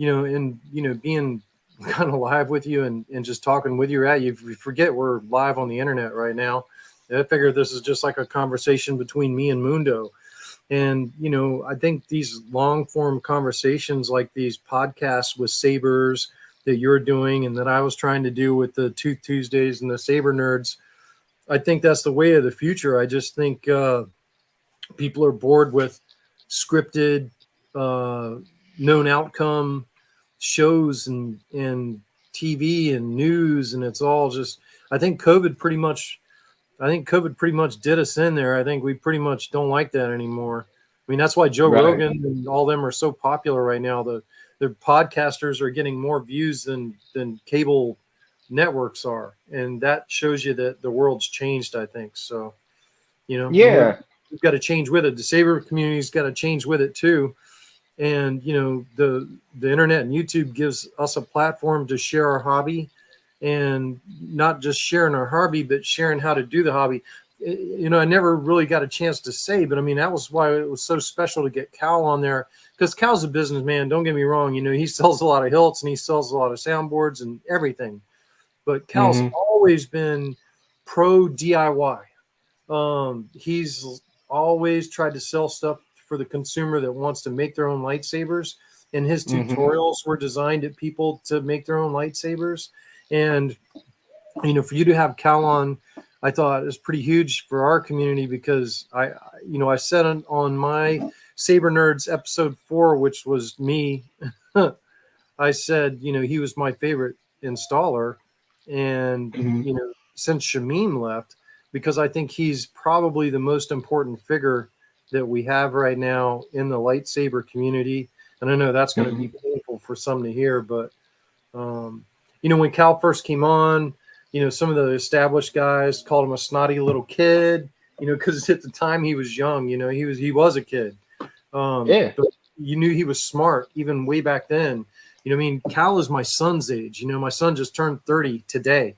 And being kind of live with you and just talking with you at you forget we're live on the internet right now. I figure this is just like a conversation between me and Mundo. And, I think these long form conversations like these podcasts with Sabers that you're doing and that I was trying to do with the Tooth Tuesdays and the Saber Nerds, I think that's the way of the future. I just think people are bored with scripted, known outcome shows and TV and news. And it's all just, I think COVID pretty much did us in there. I think we pretty much don't like that anymore. I mean, that's why Joe Right. Rogan and all them are so popular right now. The podcasters are getting more views than cable networks are, and that shows you that the world's changed. I think so. And Yeah. we've got to change with it. The Saber community's got to change with it too. And the internet and YouTube gives us a platform to share our hobby, and not just sharing our hobby, but sharing how to do the hobby. I never really got a chance to say, but I mean, that was why it was so special to get Cal on there, because Cal's a businessman. Don't get me wrong. He sells a lot of hilts and he sells a lot of soundboards and everything, but Cal's Hmm. always been pro DIY. He's always tried to sell stuff for the consumer that wants to make their own lightsabers, and his Hmm. tutorials were designed at people to make their own lightsabers. And for you to have Cal on, I thought it was pretty huge for our community, because I said on my Saber Nerds episode 4, which was me, I said, he was my favorite installer. And, Hmm. since Shamim left, because I think he's probably the most important figure that we have right now in the lightsaber community. And I know that's going to Hmm. be painful for some to hear, but, um, when Cal first came on, some of the established guys called him a snotty little kid, because at the time he was young, he was a kid. Yeah. But you knew he was smart even way back then. I mean, Cal is my son's age. My son just turned 30 today,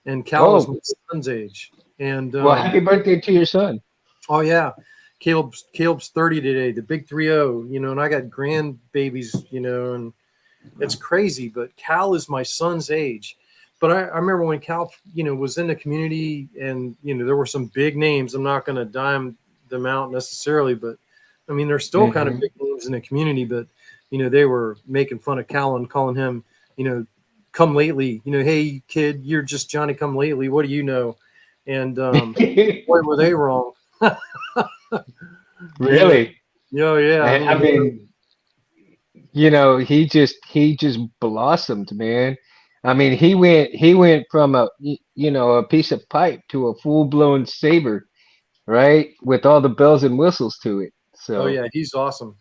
and Cal is Oh, my son's age. And well, happy birthday to your son. oh yeah, Caleb's 30 today, the big 30. And I got grandbabies, and it's crazy. But Cal is my son's age. But I remember when Cal, was in the community, and there were some big names. I'm not going to dime them out necessarily, but I mean, they're still kind of Hmm. big names in the community. But they were making fun of Cal and calling him, come lately. Hey kid, you're just Johnny come lately. What do you know? And boy, were they wrong. you know, Really? yeah. I I mean, mean, he just blossomed, man. I mean, he went from a piece of pipe to a full-blown saber, right? With all the bells and whistles to it. oh So, yeah, he's awesome.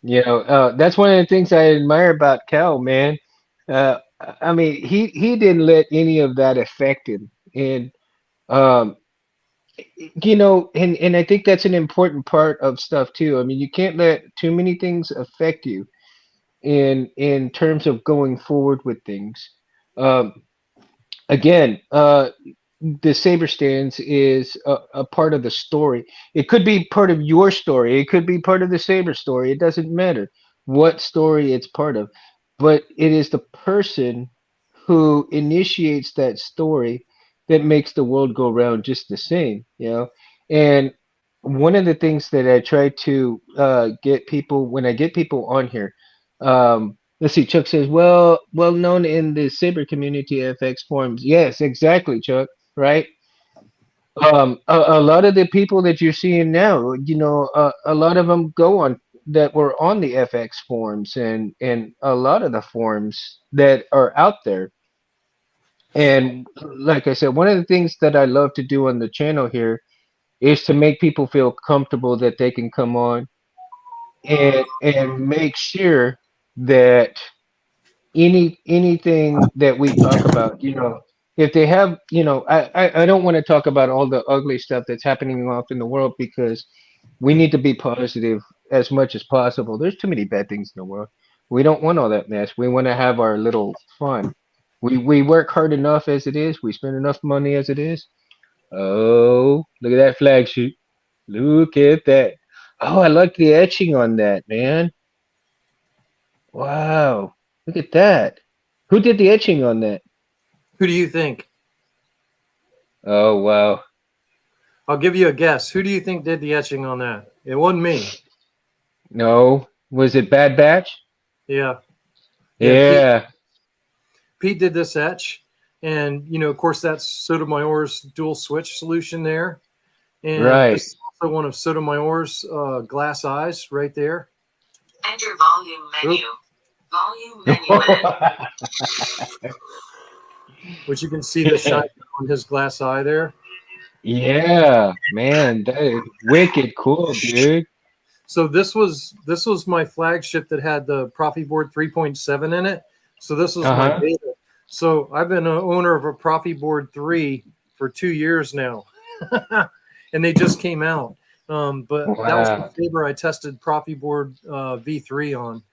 that's one of the things I admire about Cal, man. I mean, he didn't let any of that affect him. And um, and I think that's an important part of stuff too. I mean, you can't let too many things affect you in terms of going forward with things. Um, again, the saber stance is a part of the story. It could be part of your story. It could be part of the saber story. It doesn't matter what story it's part of, but it is the person who initiates that story that makes the world go round just the same. And one of the things that I try to get people when I get people on here, let's see. Chuck says, well known in the saber community FX forums. Yes, exactly, Chuck. Right. A lot of the people that you're seeing now, a lot of them go on that were on the FX forums and a lot of the forums that are out there. And like I said, one of the things that I love to do on the channel here is to make people feel comfortable that they can come on and make sure that anything that we talk about, if they have, I don't want to talk about all the ugly stuff that's happening off in the world because we need to be positive as much as possible. There's too many bad things in the world. We don't want all that mess. We want to have our little fun. We work hard enough as it is. We spend enough money as it is. Oh, look at that flag shoot. Look at that. Oh, I like the etching on that, man. Wow. Look at that. Who did the etching on that? Who do you think? Oh, wow. I'll give you a guess. Who do you think did the etching on that? It wasn't me. No. Was it Bad Batch? Yeah. Yeah, Yeah. Pete did this etch. And, of course, that's Sotomayor's dual switch solution there. And Right. this is also one of Sotomayor's glass eyes right there. Enter volume menu. Oop. Volume menu. Which you can see the shine on his glass eye there. Yeah, man, that is wicked cool, dude. So this was my flagship that had the Profi board 3.7 in it. So this was my Uh-huh. beta. So I've been an owner of a Profi board 3 for 2 years now. And they just came out. But that was the Wow. saber I tested Profi board V3 on.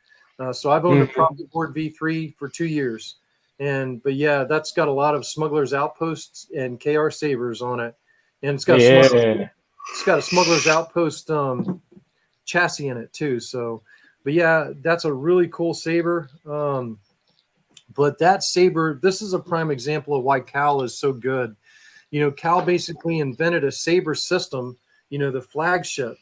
So I've owned a Profi board V3 for 2 years. But yeah, that's got a lot of Smuggler's Outposts and KR sabers on it. And it's got Yeah. a Smuggler's Outpost chassis in it too. So, but yeah, that's a really cool saber. But that saber, this is a prime example of why Cal is so good. Cal basically invented a saber system, the flagship,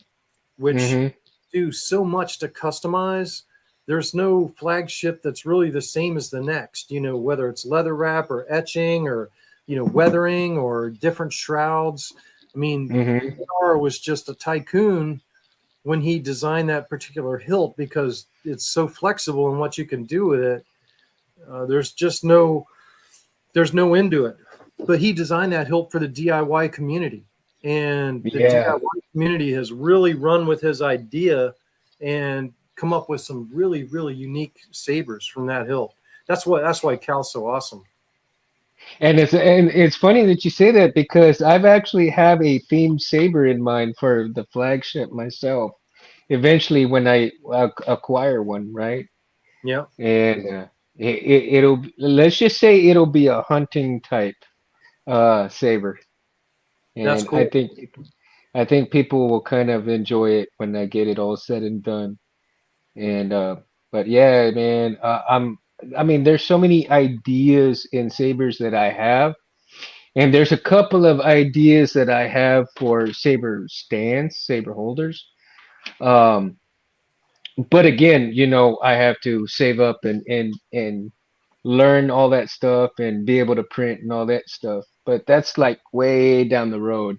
which Mm-hmm. do so much to customize. There's no flagship that's really the same as the next, whether it's leather wrap or etching or, weathering or different shrouds. I mean, Mm-hmm. Nara was just a tycoon when he designed that particular hilt because it's so flexible in what you can do with it. There's no end to it. But he designed that hilt for the DIY community, and the Yeah. DIY community has really run with his idea and come up with some really, really unique sabers from that hilt. That's why Cal's so awesome. And it's funny that you say that because I've actually have a themed saber in mind for the flagship myself. Eventually, when I acquire one, right? Yeah, And it'll let's just say it'll be a hunting type saber, that's and cool. I think people will kind of enjoy it when I get it all said and done. And but yeah, man, I mean, there's so many ideas in sabers that I have, and there's a couple of ideas that I have for saber stands, saber holders. Um, but again, I have to save up and learn all that stuff and be able to print and all that stuff. But that's like way down the road.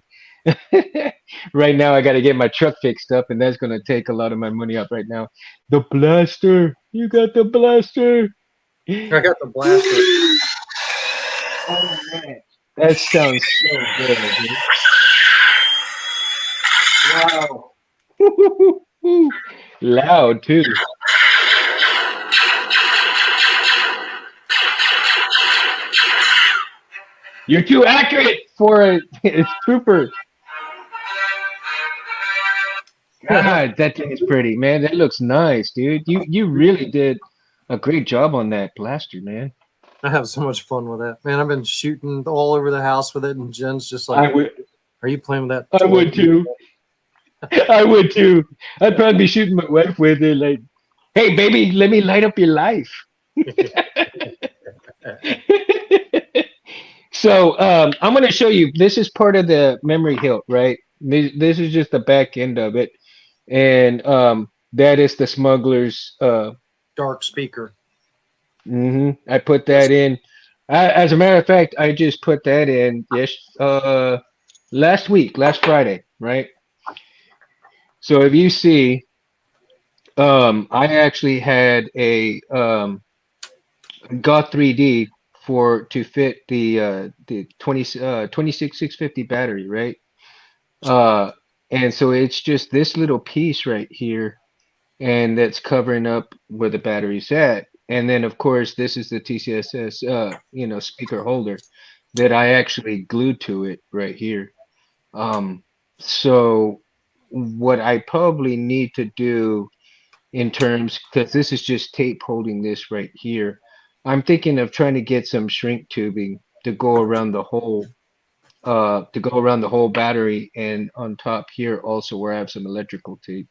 Right now, I got to get my truck fixed up, and that's going to take a lot of my money up right now. The blaster, you got the blaster. I got the blaster. Oh man, that sounds so good, dude. Wow. Loud too. You're too accurate for a trooper. God, that thing is pretty, man. That looks nice, dude. You really did a great job on that blaster, man. I have so much fun with that, man. I've been shooting all over the house with it, and Jen's just like, I would, "Are you playing with that I toy?" would too. I would too. I'd probably be shooting my wife with it, like, "Hey, baby, let me light up your life." So, I'm going to show you. This is part of the memory hilt, right? This is just the back end of it, and that is the smuggler's. Dark speaker. I put That's that in. As a matter of fact, I just put that in. Yes, last week, last Friday, right? So if you see, I actually had a Goth 3D to fit the 26650 battery, right? And so it's just this little piece right here, and that's covering up where the battery's at. And then of course this is the TCSS speaker holder that I actually glued to it right here. Um, so what I probably need to do in terms, because this is just tape holding this right here, I'm thinking of trying to get some shrink tubing to go around the whole battery, and on top here also where I have some electrical tape.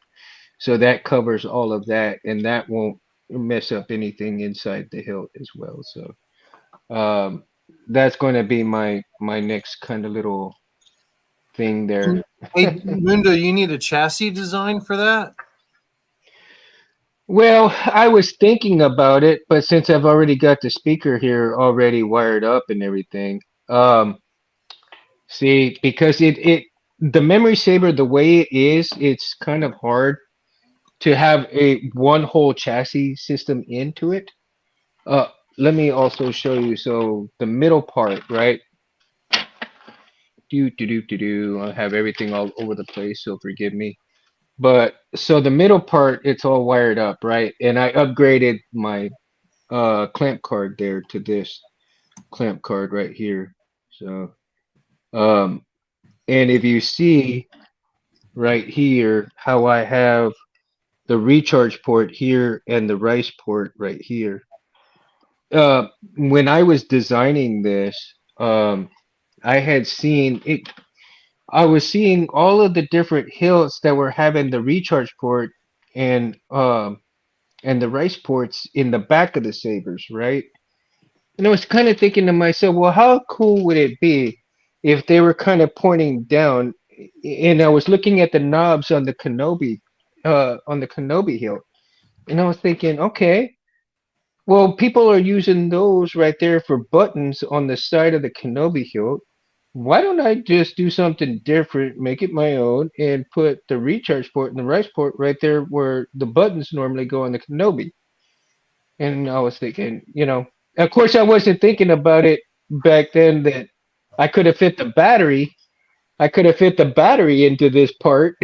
So that covers all of that, and that won't mess up anything inside the hilt as well. So um, that's going to be my next kind of little thing there. Hey, Mundo, you need a chassis design for that? Well, I was thinking about it, but since I've already got the speaker here already wired up and everything, see, because it the memory saber the way it is, it's kind of hard to have a one whole chassis system into it. Uh, Let me also show you. So the middle part, right? I have everything all over the place, so forgive me. But so the middle part, it's all wired up, right? And I upgraded my clamp card there to this clamp card right here. So um and if you see right here how I have the recharge port here and the rice port right here. Uh when I was designing this, I had seen it I was seeing all of the different hilts that were having the recharge port and the rice ports in the back of the sabers, right? And I was kind of thinking to myself, well, how cool would it be if they were kind of pointing down? And I was looking at the knobs on the Kenobi hilt, and I was thinking, okay, well, people are using those right there for buttons on the side of the Kenobi hilt. Why don't I just do something different, make it my own, and put the recharge port and the rice port right there where the buttons normally go on the Kenobi? And I was thinking, of course, I wasn't thinking about it back then that I could have fit the battery. I could have fit the battery into this part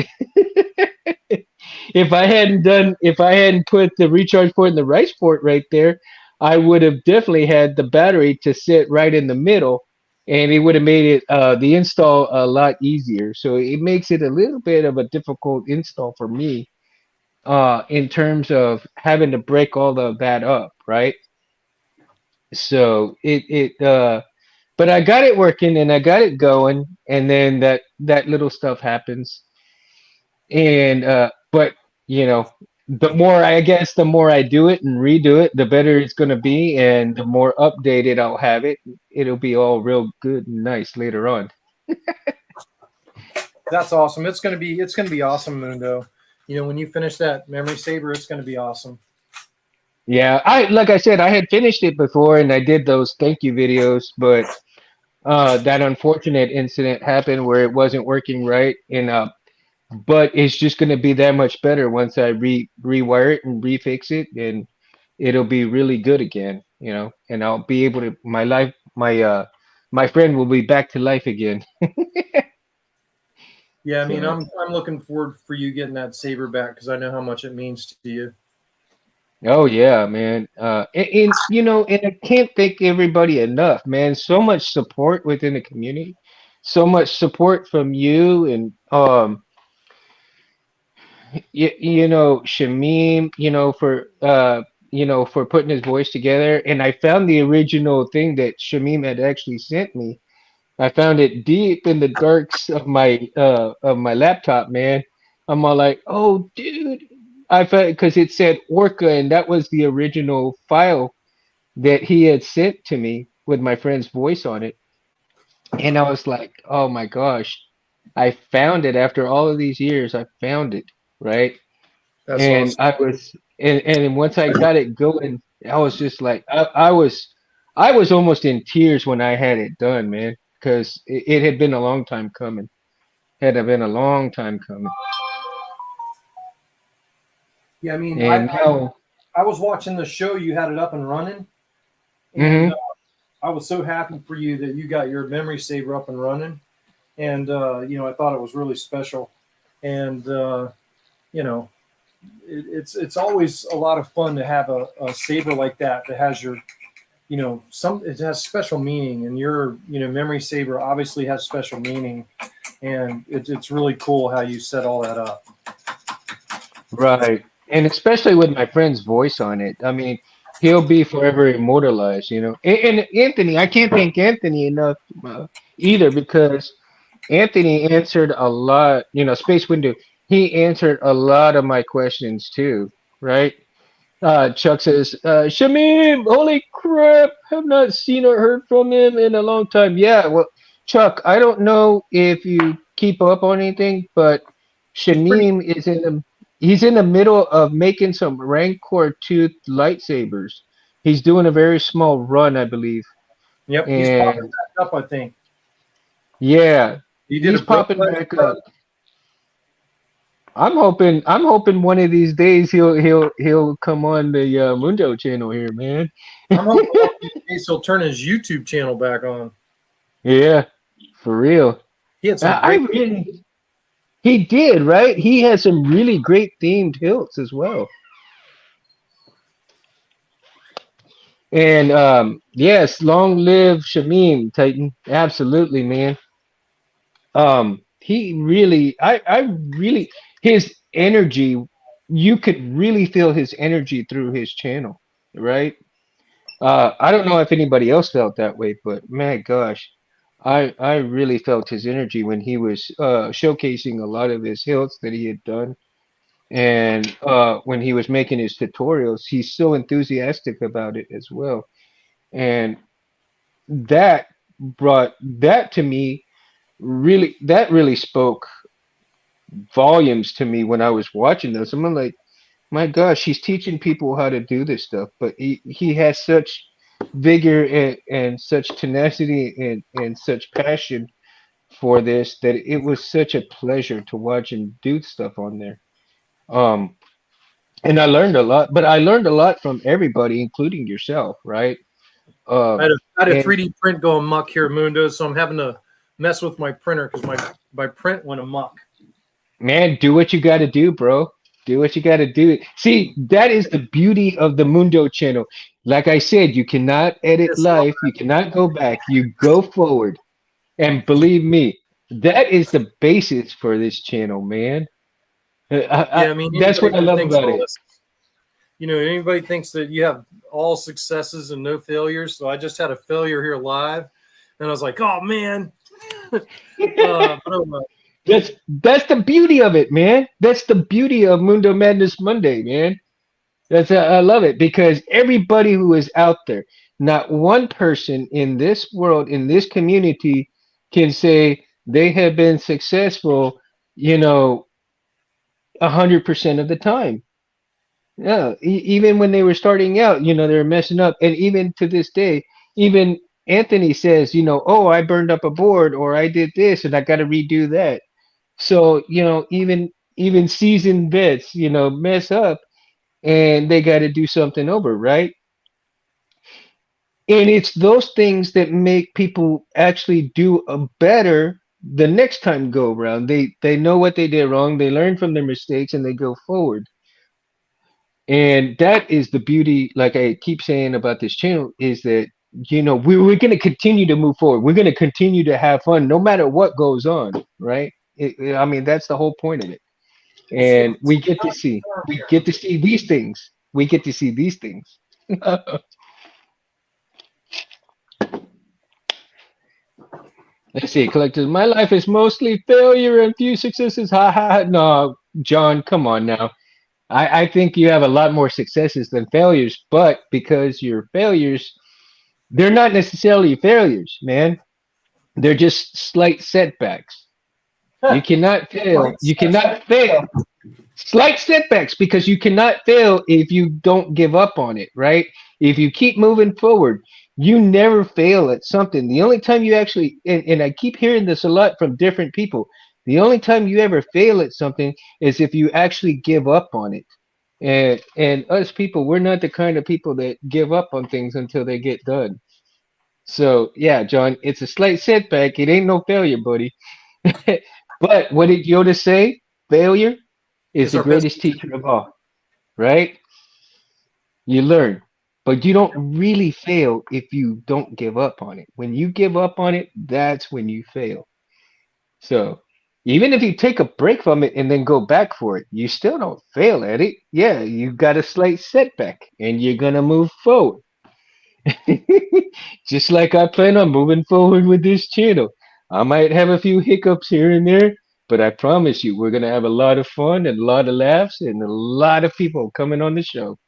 if I hadn't put the recharge port and the rice port right there. I would have definitely had the battery to sit right in the middle, and it would have made it the install a lot easier. So it makes it a little bit of a difficult install for me in terms of having to break all of that up, right? So but I got it working and I got it going, and then that little stuff happens. And but you know, the more I do it and redo it, the better it's gonna be, and the more updated I'll have it. It'll be all real good and nice later on. That's awesome. It's gonna be awesome, Mundo. When you finish that memory saber, it's gonna be awesome. Yeah, I like I said, I had finished it before and I did those thank you videos, but that unfortunate incident happened where it wasn't working right, and but it's just going to be that much better once I rewire it and refix it, and it'll be really good again, and I'll be able to my friend will be back to life again. Yeah, I mean, So, I'm looking forward for you getting that saber back because I know how much it means to you. oh yeah, man. And I can't thank everybody enough, man. So much support within the community, so much support from you and Shamim, for putting his voice together. And I found the original thing that Shamim had actually sent me. I found it deep in the darks of my laptop, man. I'm all like, oh, dude. I found because it said Orca, and that was the original file that he had sent to me with my friend's voice on it. And I was like, oh my gosh, I found it after all of these years. I found it, right? That's And awesome. and once I got it going, I was just like I was almost in tears when I had it done, man, because it had been a long time coming. Had been a long time coming, Yeah, I mean, and now, I was watching the show. You had it up and running, and hmm I was so happy for you that you got your memory saver up and running, and I thought it was really special, and you know, it's always a lot of fun to have a saber like that has your some it has special meaning, and your memory saber obviously has special meaning, and it's really cool how you set all that up. Right. And especially with my friend's voice on it. I mean, he'll be forever immortalized, you know. And Anthony, I can't thank Anthony enough either because Anthony answered a lot, you know, Space Window. He answered a lot of my questions too, right? Chuck says, Shamim, holy crap, have not seen or heard from him in a long time. Yeah, well, Chuck, I don't know if you keep up on anything, but He's pretty. Shaneem he's in the middle of making some Rancor tooth lightsabers. He's doing a very small run, I believe. Yep, he's popping And back up. I think yeah, he did a he's popping prototype back run. up. I'm hoping one of these days he'll come on the Mundo channel here, man. I'm hoping one of these days he'll turn his YouTube channel back on. Yeah, for real. He had some I great. really he did, right? He has some really great themed hilts as well. And yes, long live Shamim, Titan. Absolutely, man. He really I really his energy, you could really feel his energy through his channel, right? I don't know if anybody else felt that way, but man, gosh, I really felt his energy when he was showcasing a lot of his hilts that he had done, and when he was making his tutorials, he's so enthusiastic about it as well, and that brought that to me really spoke volumes to me when I was watching this. I'm like, my gosh, he's teaching people how to do this stuff, but he has such vigor and such tenacity and such passion for this that it was such a pleasure to watch him do stuff on there. Um, and I learned a lot, but I learned a lot from everybody, including yourself, right? I had a And 3D print go amok here, Mundo, so I'm having to mess with my printer because my print went amok. man, do what you got to do, bro. Do what you got to do. See, that is the beauty of the Mundo channel. Like I said, you cannot edit Yes, life. You cannot go back. You go forward. And believe me, that is the basis for this channel, man. yeah, I mean, That's what anybody I that love thinks about all it. this, anybody thinks that you have all successes and no failures. So I just had a failure here live, and I was like, oh man. But oh well. That's the beauty of it, man. That's the beauty of Mundo Madness Monday, man. I love it because everybody who is out there, not one person in this world, in this community, can say they have been successful, you know, 100% of the time. Yeah, even when they were starting out, you know, they were messing up, and even to this day, even Anthony says, you know, oh, I burned up a board, or I did this, and I got to redo that. So, you know, even seasoned vets, you know, mess up, and they got to do something over, right? And it's those things that make people actually do a better the next time go around. They know what they did wrong, they learn from their mistakes, and they go forward. And that is the beauty, like I keep saying about this channel, is that you know we're going to continue to move forward. We're going to continue to have fun no matter what goes on, right? I mean, that's the whole point of it. Let's see if And it's we get to see, we here. get to see these things. We get to see these things. Let's see, collectors. My life is mostly failure and few successes. Ha ha. Ha. No, John, come on now. I think you have a lot more successes than failures, but because your failures, they're not necessarily failures, man. They're just slight setbacks. You cannot fail. You cannot fail. Slight setbacks because you cannot fail if you don't give up on it, right? If you keep moving forward, you never fail at something. The only time you actually, and I keep hearing this a lot from different people, the only time you ever fail at something is if you actually give up on it. And us people, we're not the kind of people that give up on things until they get done. So yeah, John, it's a slight setback. It ain't no failure, buddy. But what did Yoda say? Failure is It's the our best greatest teacher. teacher of all, right? You learn, but you don't really fail if you don't give up on it. When you give up on it, that's when you fail. So even if you take a break from it and then go back for it, you still don't fail at it. Yeah, you got a slight setback and you're gonna move forward. Just like I plan on moving forward with this channel. I might have a few hiccups here and there, but I promise you, we're gonna have a lot of fun and a lot of laughs and a lot of people coming on the show.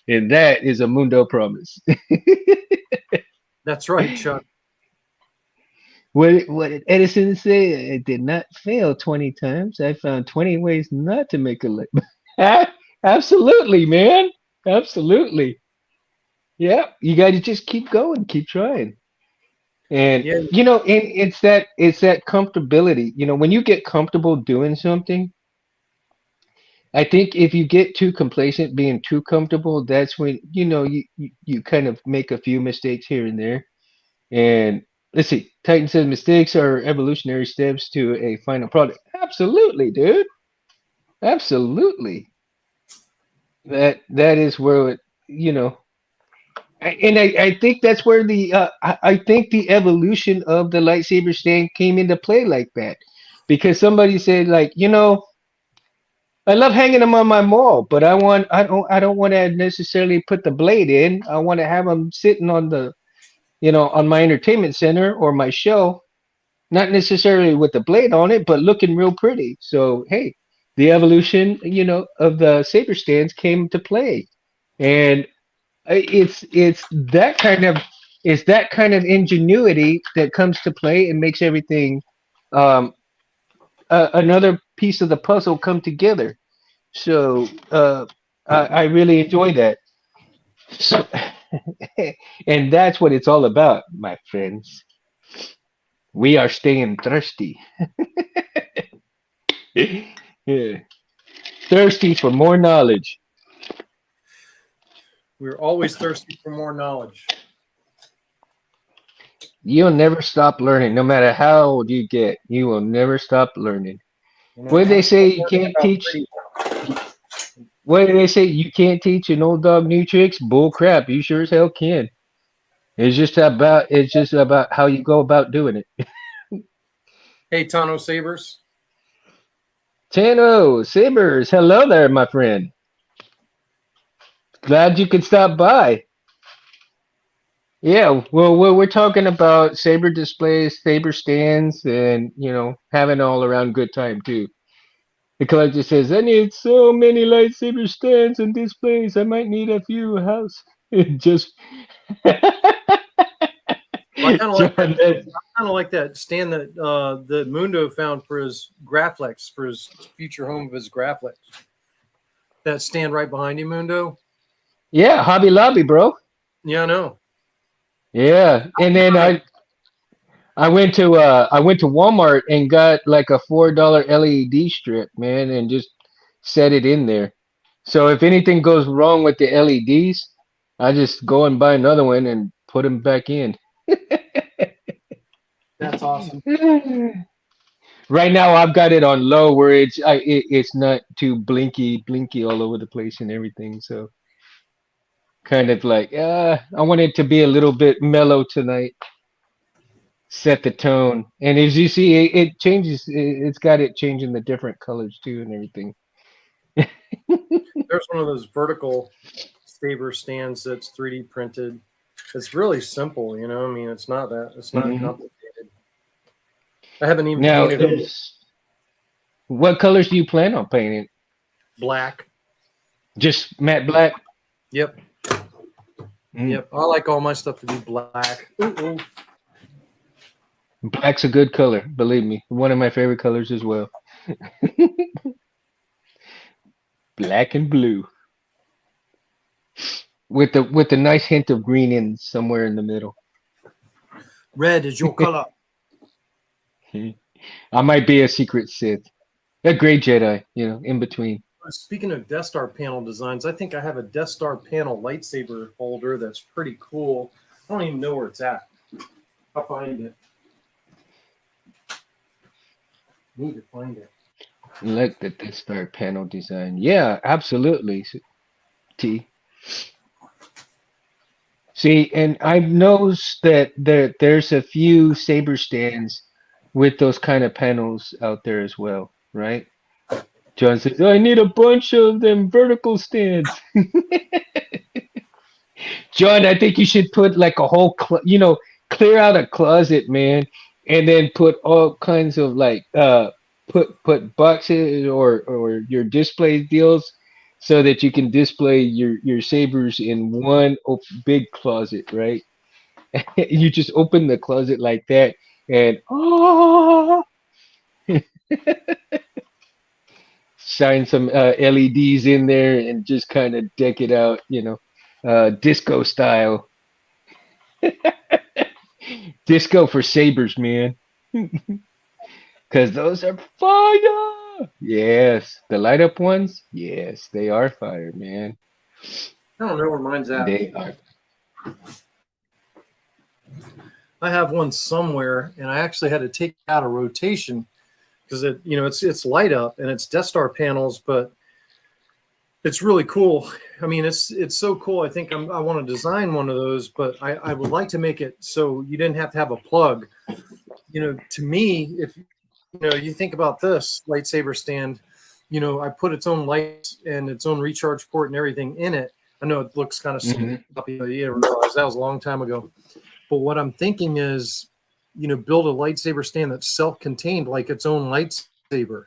And that is a Mundo promise. That's right, Chuck. What did Edison say? I did not fail 20 times. I found 20 ways not to make a light. Absolutely, man. Absolutely. Yeah, you got to just keep going, keep trying. And Yeah, and it's that comfortability. When you get comfortable doing something, I think if you get too complacent, being too comfortable, that's when you kind of make a few mistakes here and there. And let's see, Titan says mistakes are evolutionary steps to a final product. Absolutely, dude. Absolutely. That is where you know, and I think that's where I think the evolution of the lightsaber stand came into play like that, because somebody said like I love hanging them on my wall, but I don't want to necessarily put the blade in. I want to have them sitting on on my entertainment center or my shelf, not necessarily with the blade on it, but looking real pretty. So hey, the evolution, of the saber stands came to play, and it's that kind of ingenuity that comes to play and makes everything um, another piece of the puzzle come together. So I really enjoy that. So, and that's what it's all about, my friends. We are staying thirsty. Yeah. Thirsty for more knowledge. we're always thirsty for more knowledge. You'll never stop learning, no matter how old you get. You will never stop learning. What do they I'm say? still You learning can't about teach. pretty. What do they say? You can't teach an old dog new tricks. Bull crap. You sure as hell can. It's just about how you go about doing it. Hey, Tano Sabers. Tano Sabers, hello there, my friend. Glad you could stop by. Yeah, well, we're talking about saber displays, saber stands, and having an all around good time too. The collector says, "I need so many lightsaber stands and displays. I might need a few house." Just Well, I kind of like that. John, that Kind of like that stand that Mundo found for his Graflex, for his future home of his Graflex. That stand right behind you, Mundo. yeah, Hobby Lobby, bro. Yeah, I know. Yeah, and then I went to Walmart and got like a $4 LED strip, man, and just set it in there. So if anything goes wrong with the LEDs, I just go and buy another one and put them back in. That's awesome. Right now, I've got it on low where it's not too blinky all over the place and everything. So kind of like, I want it to be a little bit mellow tonight, set the tone. And as you see, it changes. It's got it changing the different colors too and everything. There's one of those vertical saber stands that's 3D printed. It's really simple, I mean, it's not Mhm. complicated. I haven't even Now, painted it what colors do you plan on painting? black. Just matte black? Yep. Mm. Yep. I like all my stuff to be black. Ooh, ooh. Black's a good color, believe me. One of my favorite colors as well. Black and blue. With a nice hint of green in somewhere in the middle. Red is your color. I might be a secret Sith. A gray Jedi, in between. Speaking of Death Star panel designs, I think I have a Death Star panel lightsaber holder that's pretty cool. I don't even know where it's at. I'll find it. Need to find it. Look at this fire panel design. Yeah, absolutely. T. See, and I've noticed that there's a few saber stands with those kind of panels out there as well, right? John says, "I need a bunch of them vertical stands." John, I think you should put like a whole, clear out a closet, man, and then put all kinds of like, put boxes or your display deals so that you can display your sabers in one big closet, right? You just open the closet like that, and shine some LEDs in there, and just kind of deck it out, disco style. Disco for sabers, man. Because those are fire. Yes, the light up ones. Yes, they are fire, man. I don't know where mine's at. They are. I have one somewhere, and I actually had to take it out of rotation because it's light up and it's Death Star panels, but it's really cool. I mean, it's so cool. I think I want to design one of those, but I would like to make it so you didn't have to have a plug. To me, if you think about this lightsaber stand, I put its own lights and its own recharge port and everything in it. I know it looks kind of sloppy, but you realize that was a long time ago. But what I'm thinking is, build a lightsaber stand that's self-contained, like its own lightsaber.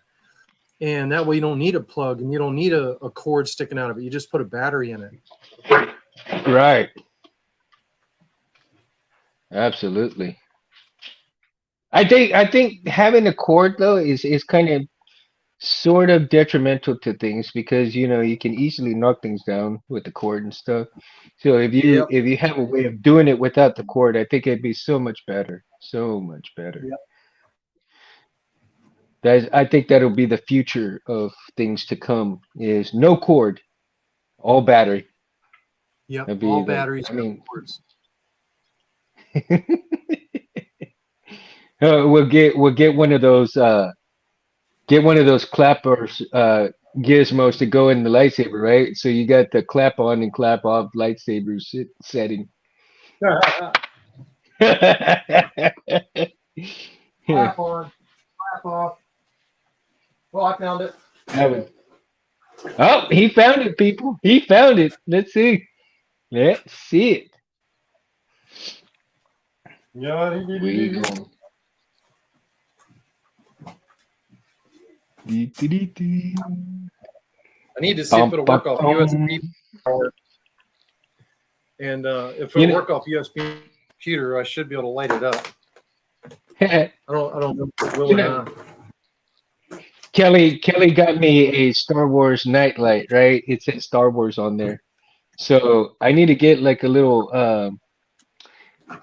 And that way you don't need a plug and you don't need a cord sticking out of it. You just put a battery in it. Right. Absolutely. I think having a cord though is kind of sort of detrimental to things because you can easily knock things down with the cord and stuff. So if you Yep. if you have a way of doing it without the cord, I think it'd be so much better. So much better. Yep. I think that'll be the future of things to come is no cord, all battery. Yep. That'd be All like, batteries, I no mean, cords. we'll get one of those clappers gizmos to go in the lightsaber, right? So you got the clap on and clap off lightsaber setting. Clap on, clap off. Well, I found it. That was- oh, he found it, people. He found it. Let's see. Let's see it. Yeah. We go. Dee. I need to see if it'll work off USB power. And if it'll work off USB computer, I should be able to light it up. I don't know if it will or not. Kelly got me a Star Wars nightlight, right? It says Star Wars on there. So I need to get like a little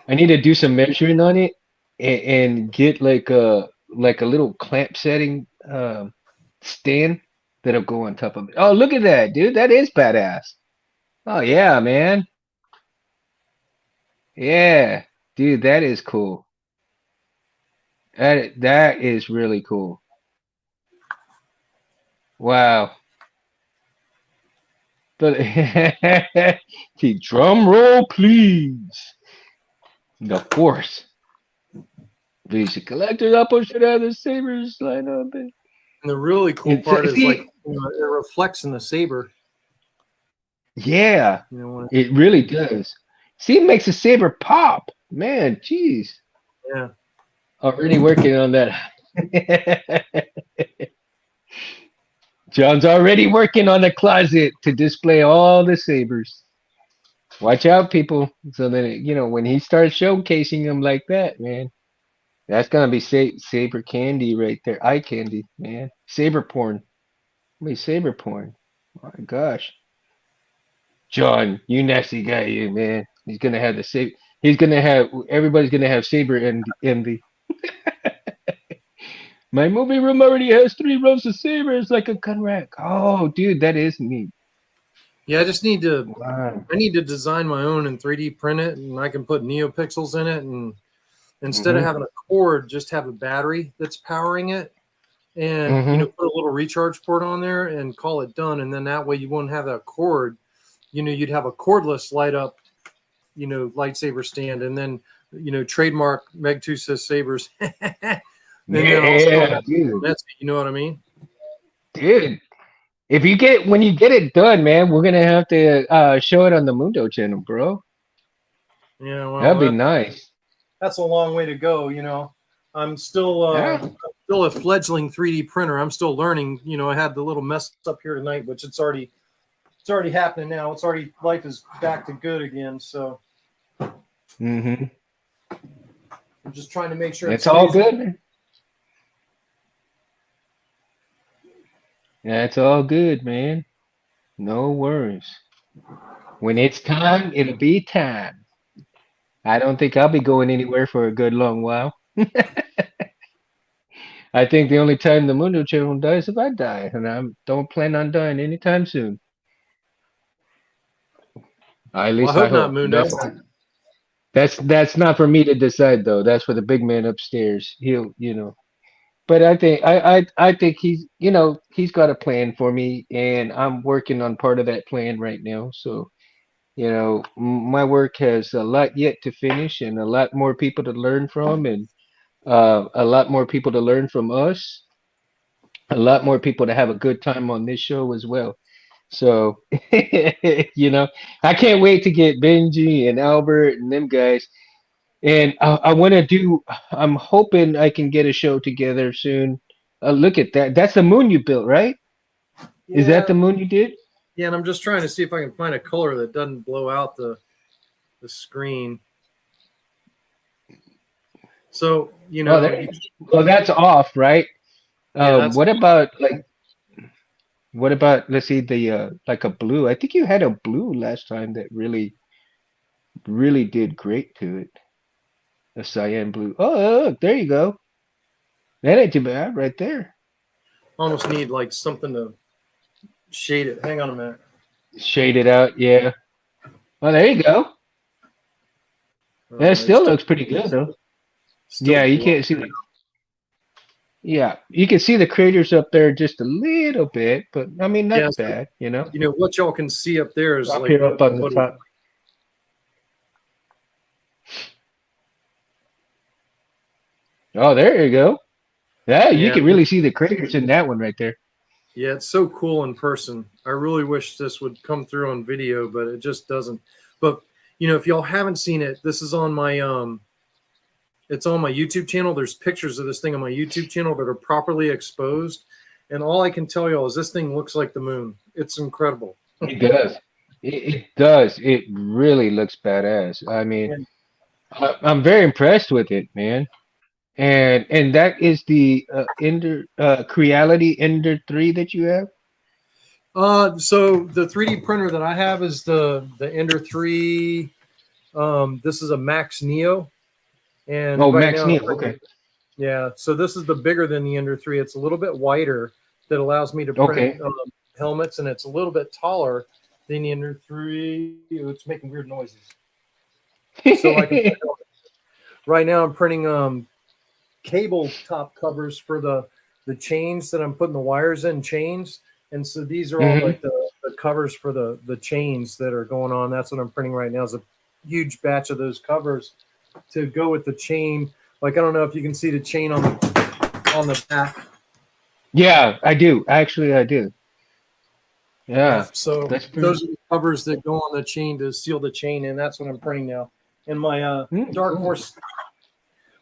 I need to do some measuring on it and get like a little clamp setting stand that'll go on top of it. Oh, look at that, dude. That is badass. Oh yeah, man. Yeah. Dude, that is cool. That is really cool. Wow. But the drum roll, please. The force. These collectors up should have the sabers line up. And the really cool part is like it reflects in the saber. Yeah, When it really does. See, it makes the saber pop. Man, jeez. Yeah. Already working on that. John's already working on the closet to display all the sabers. Watch out, people. So that when he starts showcasing them like that, man, that's gonna be saber candy right there. Eye candy, man. Saber porn. Be saber porn. My gosh. John, you nasty guy, you man. He's gonna have the saber. He's gonna have everybody's gonna have saber envy. My movie room already has 3 rows of sabers like a gun rack. Oh, dude, that is neat. Yeah, I just need to. Wow. I need to design my own and 3D print it, and I can put NeoPixels in it, and instead of Mm-hmm. having a cord, just have a battery that's powering it, and Mm-hmm. put a little recharge port on there and call it done. And then that way you won't have that cord. You'd have a cordless light up, lightsaber stand, and then trademark Meg2 says sabers. And then also Yeah, dude. that's you know what I mean? Dude. When you get it done, man, we're gonna have to show it on the Mundo channel, bro. Yeah, well, That'd be nice. that's a long way to go. I'm still Yeah. still a fledgling 3D printer. I'm still learning. I had the little mess up here tonight, which it's already happening now. Life is back to good again. So Mm-hmm. I'm just trying to make sure It's all stays- good, man. Yeah, it's all good, man. No worries. When it's time, it'll be time. I don't think I'll be going anywhere for a good long while. I think the only time the Mundo channel dies if I die, and I don't plan on dying anytime soon. At Well, I least I hope not, hope. Mundo. That's not for me to decide though. That's for the big man upstairs. He'll. But I think he's got a plan for me, and I'm working on part of that plan right now. So my work has a lot yet to finish, and a lot more people to learn from, and a lot more people to learn from us. A lot more people to have a good time on this show as well. So, I can't wait to get Benji and Albert and them guys. And I want to do, I'm hoping I can get a show together soon. Look at that. That's the moon you built, right? Is that Yeah, the moon you did? yeah, and I'm just trying to see if I can find a color that doesn't blow out the screen. So Oh, there. Well, that's off, right? yeah, that's What about let's see the like a blue. I think you had a blue last time that really did great to it. A cyan blue. Oh, look, there you go. That ain't too bad right there. almost need like something to shade it. Hang on a minute. Shade it out, yeah. Well, there you go. That It's still looks pretty good though. still Yeah, you blue. can't see the. Yeah, you can see the craters up there just a little bit, but I mean Yeah, not so, bad, what y'all can see up there is Up like here up on the what- top. Oh, there you go. Yeah, you Yeah. can really see the craters in that one right there. Yeah, it's so cool in person. I really wish this would come through on video, but it just doesn't. But if y'all haven't seen it, this is on my it's on my YouTube channel. There's pictures of this thing on my YouTube channel that are properly exposed. And all I can tell y'all is this thing looks like the moon. It's incredible. It does. It does. It really looks badass. I mean, And I'm very impressed with it, man. And that is the Ender Creality Ender 3 that you have? so the 3D printer that I have is the Ender 3. This is a Max Neo. And Oh, right Max now, Neo. Okay. yeah, so this is the bigger than the Ender 3. It's a little bit wider that allows me to print Okay. helmets, and it's a little bit taller than the Ender 3. Ooh, it's making weird noises. So right now I'm printing cable top covers for the chains that I'm putting the wires in chains. And so these are all Mhm. like the covers for the chains that are going on. That's what I'm printing right now is a huge batch of those covers to go with the chain. Like, I don't know if you can see the chain on the back. Yeah, I do. Actually, I do. Yeah, So that's pretty. those are the covers that go on the chain to seal the chain, and that's what I'm printing now. And my Dark Cool. Force,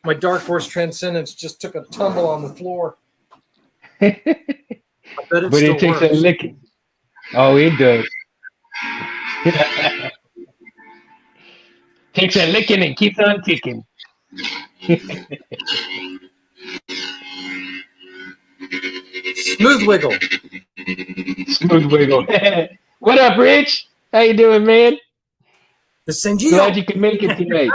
my Dark Force Transcendence just took a tumble on the floor. I bet it But still it takes works. a licking. Oh, it does. Takes a licking and keeps on ticking. Smooth wiggle. Smooth wiggle. What up, Rich? How you doing, man? The Sangio. Glad you could make it tonight.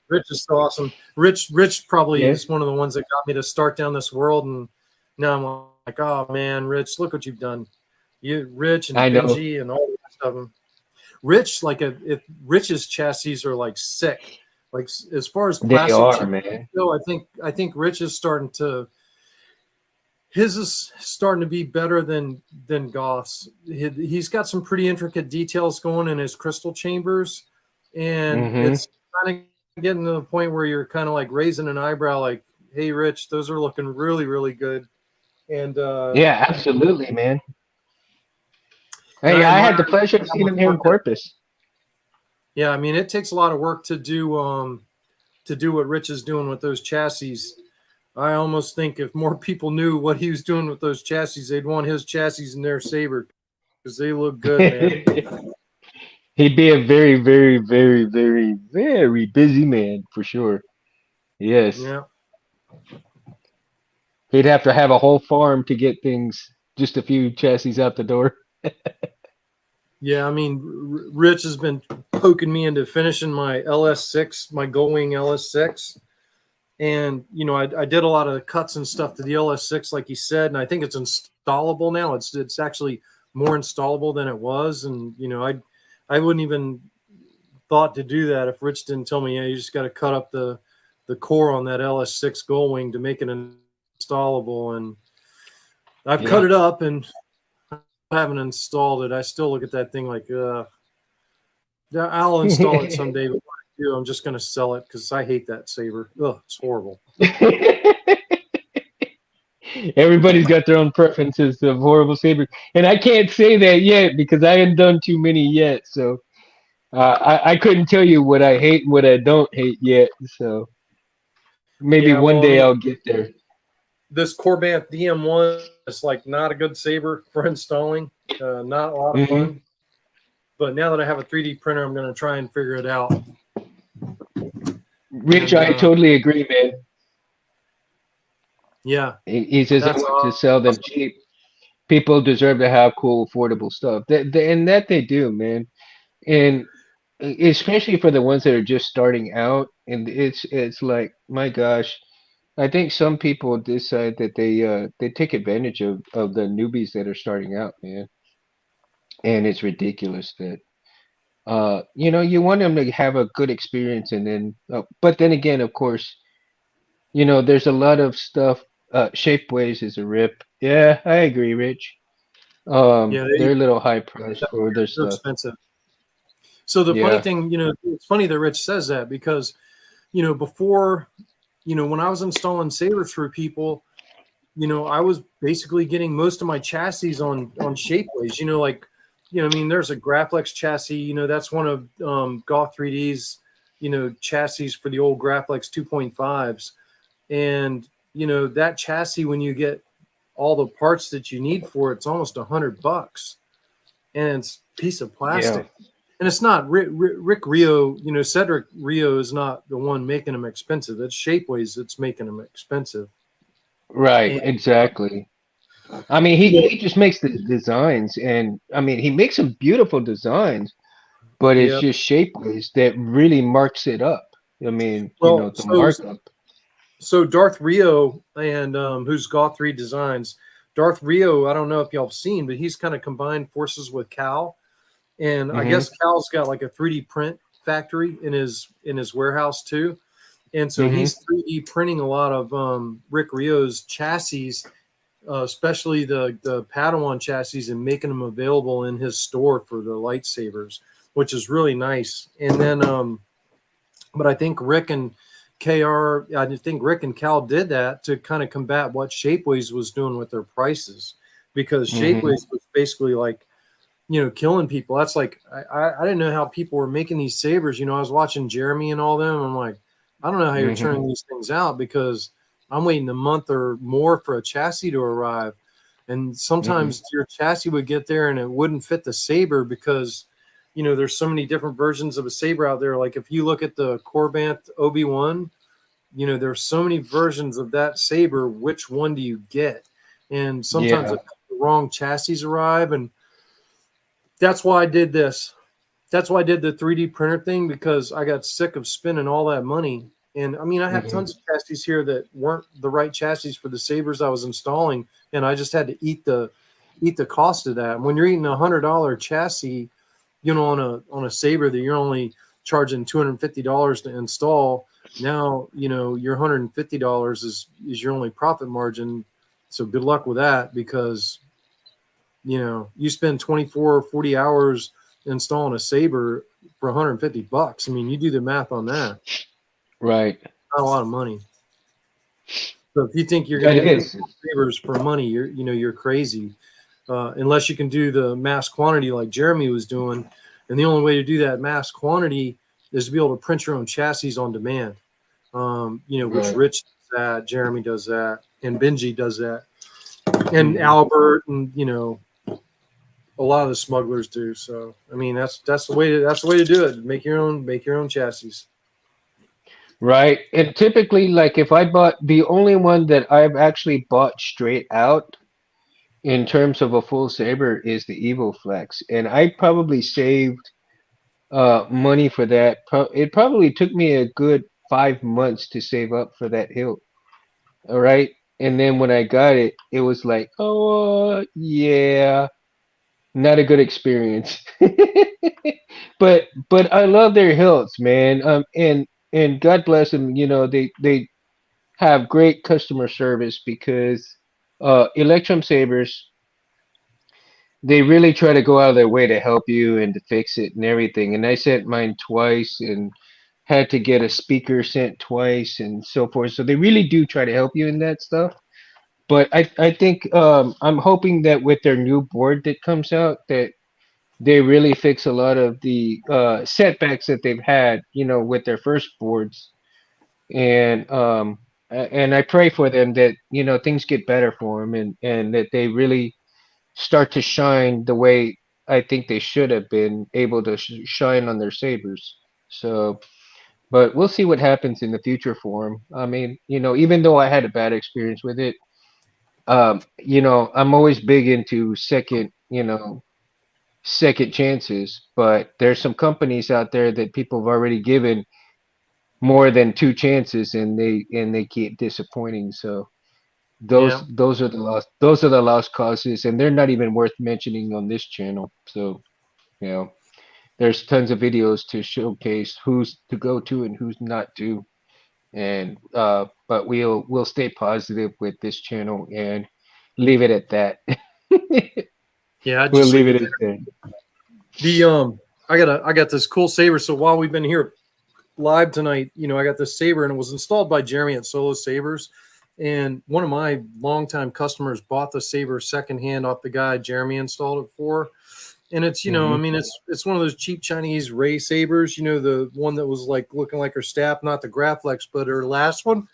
Rich is so awesome. Rich probably Yeah. is one of the ones that got me to start down this world, and now I'm oh man, Rich, look what you've done. You, Rich and I know. Benji and all the rest of them. Rich, like if Rich's chassis are like sick, like as far as They plastic are, chassis man. go, I think Rich is starting to. His is starting to be better than Goth's. He's got some pretty intricate details going in his crystal chambers, and Hmm. it's kind of getting to the point where you're kind of like raising an eyebrow, like, "Hey, Rich, those are looking really, really good." And Yeah, absolutely, man. and Hey, I I admire had the pleasure of how seeing much him here in work that. Corpus. Yeah, I mean, it takes a lot of work to do what Rich is doing with those chassis. I almost think if more people knew what he was doing with those chassis, they'd want his chassis in their Saber because they look good, man. He'd be a very, very, very, very, very busy man for sure. Yes. Yeah. He'd have to have a whole farm to get things, just a few chassis out the door. Yeah, I mean, Rich has been poking me into finishing my LS6, my Gullwing LS6. And, I did a lot of cuts and stuff to the LS6, like you said, and I think it's installable now. It's actually more installable than it was. And, I wouldn't even thought to do that if Rich didn't tell me, yeah, you just got to cut up the core on that LS6 Gullwing to make it installable. And I've cut Yeah. it up and haven't installed it. I still look at that thing like, I'll install it someday. But what I do, I'm just going to sell it because I hate that Saber. Ugh, it's horrible. Everybody's got their own preferences of horrible sabers, and I can't say that yet because I haven't done too many yet. So I couldn't tell you what I hate and what I don't hate yet. So maybe Yeah, one well, I day mean, I'll get there. this Corbanth DM1 is like not a good saber for installing. Not a lot of Hmm. fun. But now that I have a 3D printer, I'm going to try and figure it out. Rich, And I totally agree, man. yeah, He says I that's want to sell them cheap. People deserve to have cool, affordable stuff. And that they do, man. And especially for the ones that are just starting out, and it's like, my gosh, I think some people decide that they take advantage of the newbies that are starting out, man. And it's ridiculous that you want them to have a good experience, and then but then again, of course, there's a lot of stuff. Shapeways is a rip. Yeah, I agree, Rich. yeah, They're a little high priced for their they're stuff. expensive. So the funny Yeah. thing, it's funny that Rich says that because, before, when I was installing sabers for people, I was basically getting most of my chassis on Shapeways. I mean, there's a Graflex chassis. That's one of Goth 3D's, chassis for the old Graflex 2.5s, and that chassis when you get all the parts that you need for it, it's almost $100, and it's a piece of Yeah. plastic. And it's not Rick Rio, Cedric Rio is not the one making them expensive. It's Shapeways that's making them expensive. Right, And exactly. I mean, you know, he just makes the designs, and I mean, he makes some beautiful designs, but it's yeah. just Shapeways that really marks it up. I mean, Well, the so markup. so Darth Rio and who's Goth 3 Designs. Darth Rio, I don't know if y'all have seen, but he's kind of combined forces with Cal, and I Hmm. guess Cal's got like a 3D print factory in his warehouse too. And so Hmm. he's 3D printing a lot of Rick Rio's chassis, especially the Padawan chassis, and making them available in his store for the lightsabers, which is really nice. And then, but I think I think Rick and Cal did that to kind of combat what Shapeways was doing with their prices, because Hmm. Shapeways was basically like, killing people. That's like I didn't know how people were making these sabers. I was watching Jeremy and all them. I'm like, I don't know how you're Hmm. turning these things out because I'm waiting a month or more for a chassis to arrive. And Hmm. sometimes your chassis would get there and it wouldn't fit the saber because there's so many different versions of a saber out there. Like if you look at the Corbanth Obi-Wan, there's so many versions of that saber. Which one do you get? And sometimes Yeah. the wrong chassis arrive, and that's why I did the 3D printer thing, because I got sick of spending all that money And I mean, I have Hmm. tons of chassis here that weren't the right chassis for the sabers I was installing, and I just had to eat the cost of that. And when you're eating $100 chassis, on a saber that you're only charging $250 to install, now your $150 is your only profit margin. So good luck with that, because you spend 24 or 40 hours installing a saber for 150 bucks. I mean, you do the math on that. Right. Not a lot of money. So if you think you're Yeah, going it to is. install sabers for money, you're crazy. Unless you can do the mass quantity like Jeremy was doing, and the only way to do that mass quantity is to be able to print your own chassis on demand. Which Right. Rich does that, Jeremy does that, and Benji does that, and Hmm. Albert, and a lot of the smugglers do. So I mean, that's the way to do it. Make your own chassis. Right. And typically, like if I bought the only one that I've actually bought straight out in terms of a full saber is the Evo Flex, and I probably saved money for that. It probably took me a good 5 months to save up for that hilt. All right. And then when I got it, it was like, oh, yeah, not a good experience. But I love their hilts, man. And God bless them. They have great customer service because Electrum Sabers, they really try to go out of their way to help you and to fix it and everything. And I sent mine twice and had to get a speaker sent twice and so forth. So they really do try to help you in that stuff. But I think I'm hoping that with their new board that comes out, that they really fix a lot of the setbacks that they've had, with their first boards. And I pray for them that things get better for them, and that they really start to shine the way I think they should have been able to shine on their sabers. So, but we'll see what happens in the future for them. I mean, even though I had a bad experience with it, I'm always big into second chances, but there's some companies out there that people have already given more than two chances, and they keep disappointing. So Yeah, those are the lost causes, and they're not even worth mentioning on this channel. So you know, there's tons of videos to showcase who's to go to and who's not to, and but we'll stay positive with this channel and leave it at that. yeah. I We'll just leave leave it it at there. that. The I got this cool saber. So while we've been here live tonight, I got this saber, and it was installed by Jeremy at Solo Sabers. And one of my longtime customers bought the saber secondhand off the guy Jeremy installed it for. And it's, I Hmm. mean, it's one of those cheap Chinese Ray sabers, the one that was like looking like her staff, not the Graflex, but her last one.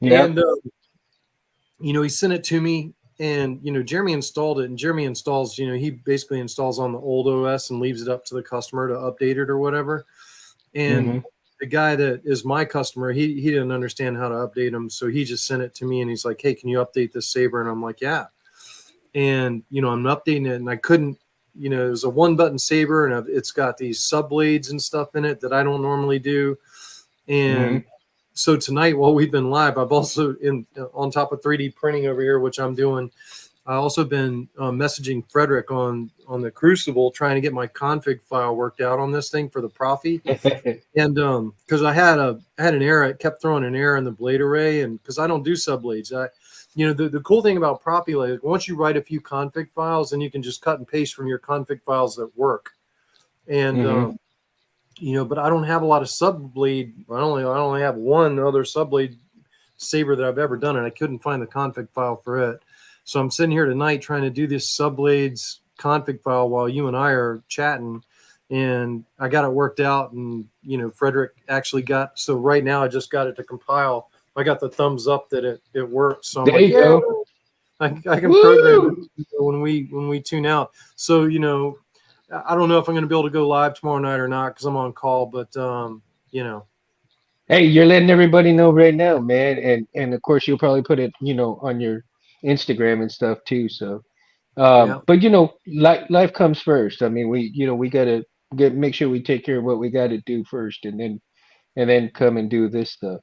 And Yep. he sent it to me, and Jeremy installed it, and Jeremy installs, he basically installs on the old OS and leaves it up to the customer to update it or whatever. And Hmm. the guy that is my customer, he didn't understand how to update them, so he just sent it to me, and he's like, "Hey, can you update this saber?" And I'm like, "Yeah." And I'm updating it, and I couldn't. It was a one button saber, and it's got these sub blades and stuff in it that I don't normally do. Hmm. And so tonight, while we've been live, I've also in on top of 3D printing over here, which I'm doing. I also been messaging Frederick on the Crucible, trying to get my config file worked out on this thing for the Profi. And because I had an error, it kept throwing an error in the blade array, and because I don't do sub blades, the cool thing about Profi, like once you write a few config files, then you can just cut and paste from your config files that work. And Hmm. but I don't have a lot of sub blade. I only have one other sub blade saber that I've ever done, and I couldn't find the config file for it. So I'm sitting here tonight trying to do this sub blades config file while you and I are chatting, and I got it worked out. And Frederick actually got, so right now I just got it to compile. I got the thumbs up that it worked. So I'm There like, you yeah, go. I can program Woo! it when we tune out. So I don't know if I'm going to be able to go live tomorrow night or not because I'm on call. But you know, Hey, you're letting everybody know right now, man, and of course you'll probably put it, on your Instagram and stuff too. So, yeah, but life comes first. I mean, we gotta make sure we take care of what we gotta do first, and then and then come and do this stuff.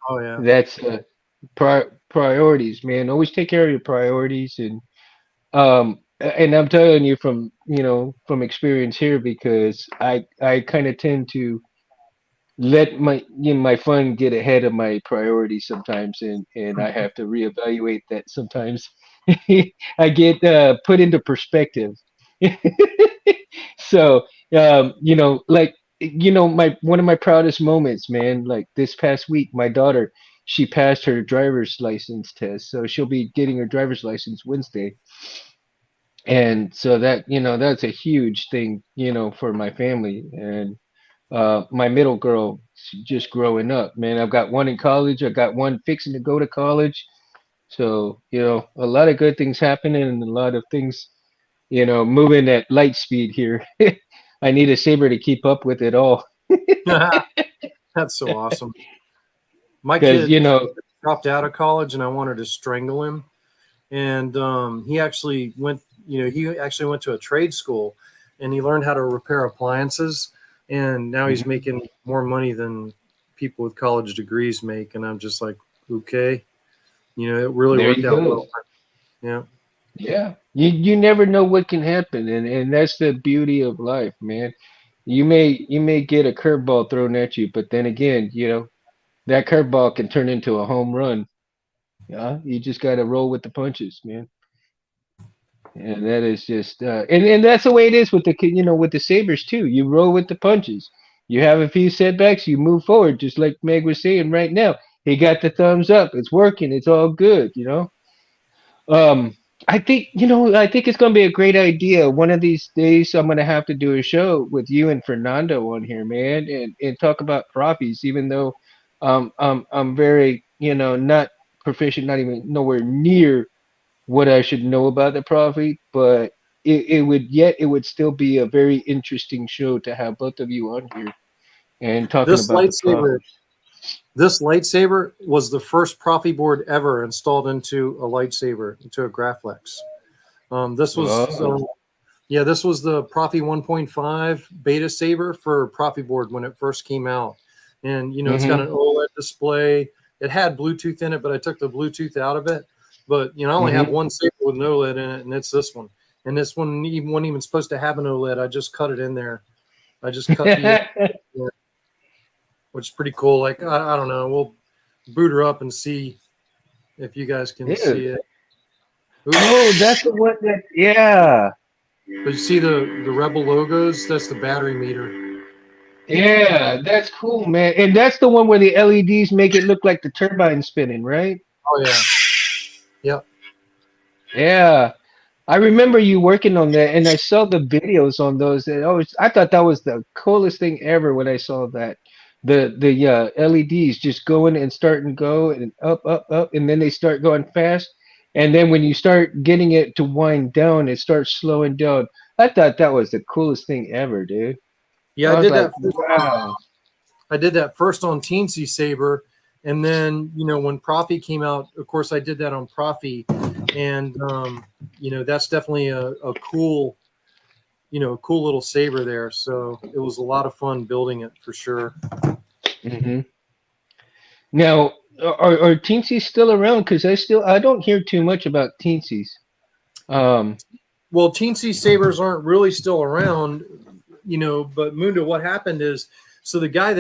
Oh yeah. That's priorities, man. Always take care of your priorities, and I'm telling you from from experience here, because I kind of tend to let my fun get ahead of my priorities sometimes, and I have to reevaluate that sometimes. I get put into perspective. So like my one of my proudest moments, man, like this past week, my daughter, she passed her driver's license test, so she'll be getting her driver's license Wednesday. And so that that's a huge thing for my family. And my middle girl, just growing up, man. I've got one in college. I got one fixing to go to college. So, a lot of good things happening, and a lot of things, moving at light speed here. I need a saber to keep up with it all. That's so awesome. My Because, kid dropped out of college, and I wanted to strangle him. And he actually went. He actually went to a trade school, and he learned how to repair appliances. And now he's Mhm. making more money than people with college degrees make. And I'm just like, okay, it really There worked you out go. well. Yeah. Yeah. You never know what can happen, and that's the beauty of life, man. You may get a curveball thrown at you, but then again, that curveball can turn into a home run. Yeah, you just got to roll with the punches, man. And that is just and that's the way it is with with the Sabres too. You roll with the punches. You have a few setbacks, you move forward, just like Meg was saying right now. He got the thumbs up. It's working. It's all good. Um, I think it's gonna be a great idea. One of these days, I'm gonna have to do a show with you and Fernando on here, man, and talk about profits. Even though, I'm very, not proficient, not even nowhere near what I should know about the profit, but it would still be a very interesting show to have both of you on here and talking This about the lightsaber, profit. this lightsaber was the first Profi board ever installed into a lightsaber, into a Graflex. This was Oh. Yeah, this was the Profi 1.5 beta saber for Profi board when it first came out. And it's got Mm-hmm. an OLED display. It had Bluetooth in it, but I took the Bluetooth out of it. But I only have Mm-hmm. one saber with an OLED in it, and it's this one. And this one even wasn't even supposed to have an OLED. I just cut it in there. I just cut the which is pretty cool. Like I don't know. We'll boot her up and see if you guys can see Dude. it. Oh, Oops. that's the one that, yeah. But you see the Rebel logos? That's the battery meter. Yeah, that's cool, man. And that's the one where the LEDs make it look like the turbine spinning, right? Oh yeah. Yep. Yeah. I remember you working on that, and I saw the videos on those. And I thought that was the coolest thing ever when I saw that. The LEDs just going and start and go and up, up, up, and then they start going fast. And then when you start getting it to wind down, it starts slowing down. I thought that was the coolest thing ever, dude. Yeah, I was like, wow. I did that first on Teensy Saber, and then when Profi came out, of course I did that on Profi, and that's definitely a cool cool little saber there. So it was a lot of fun building it for sure. Hmm. Now, are teensies still around? Because I don't hear too much about teensies. Um, Well, Teensy Sabers aren't really still around, but Mundo, what happened is, so the guy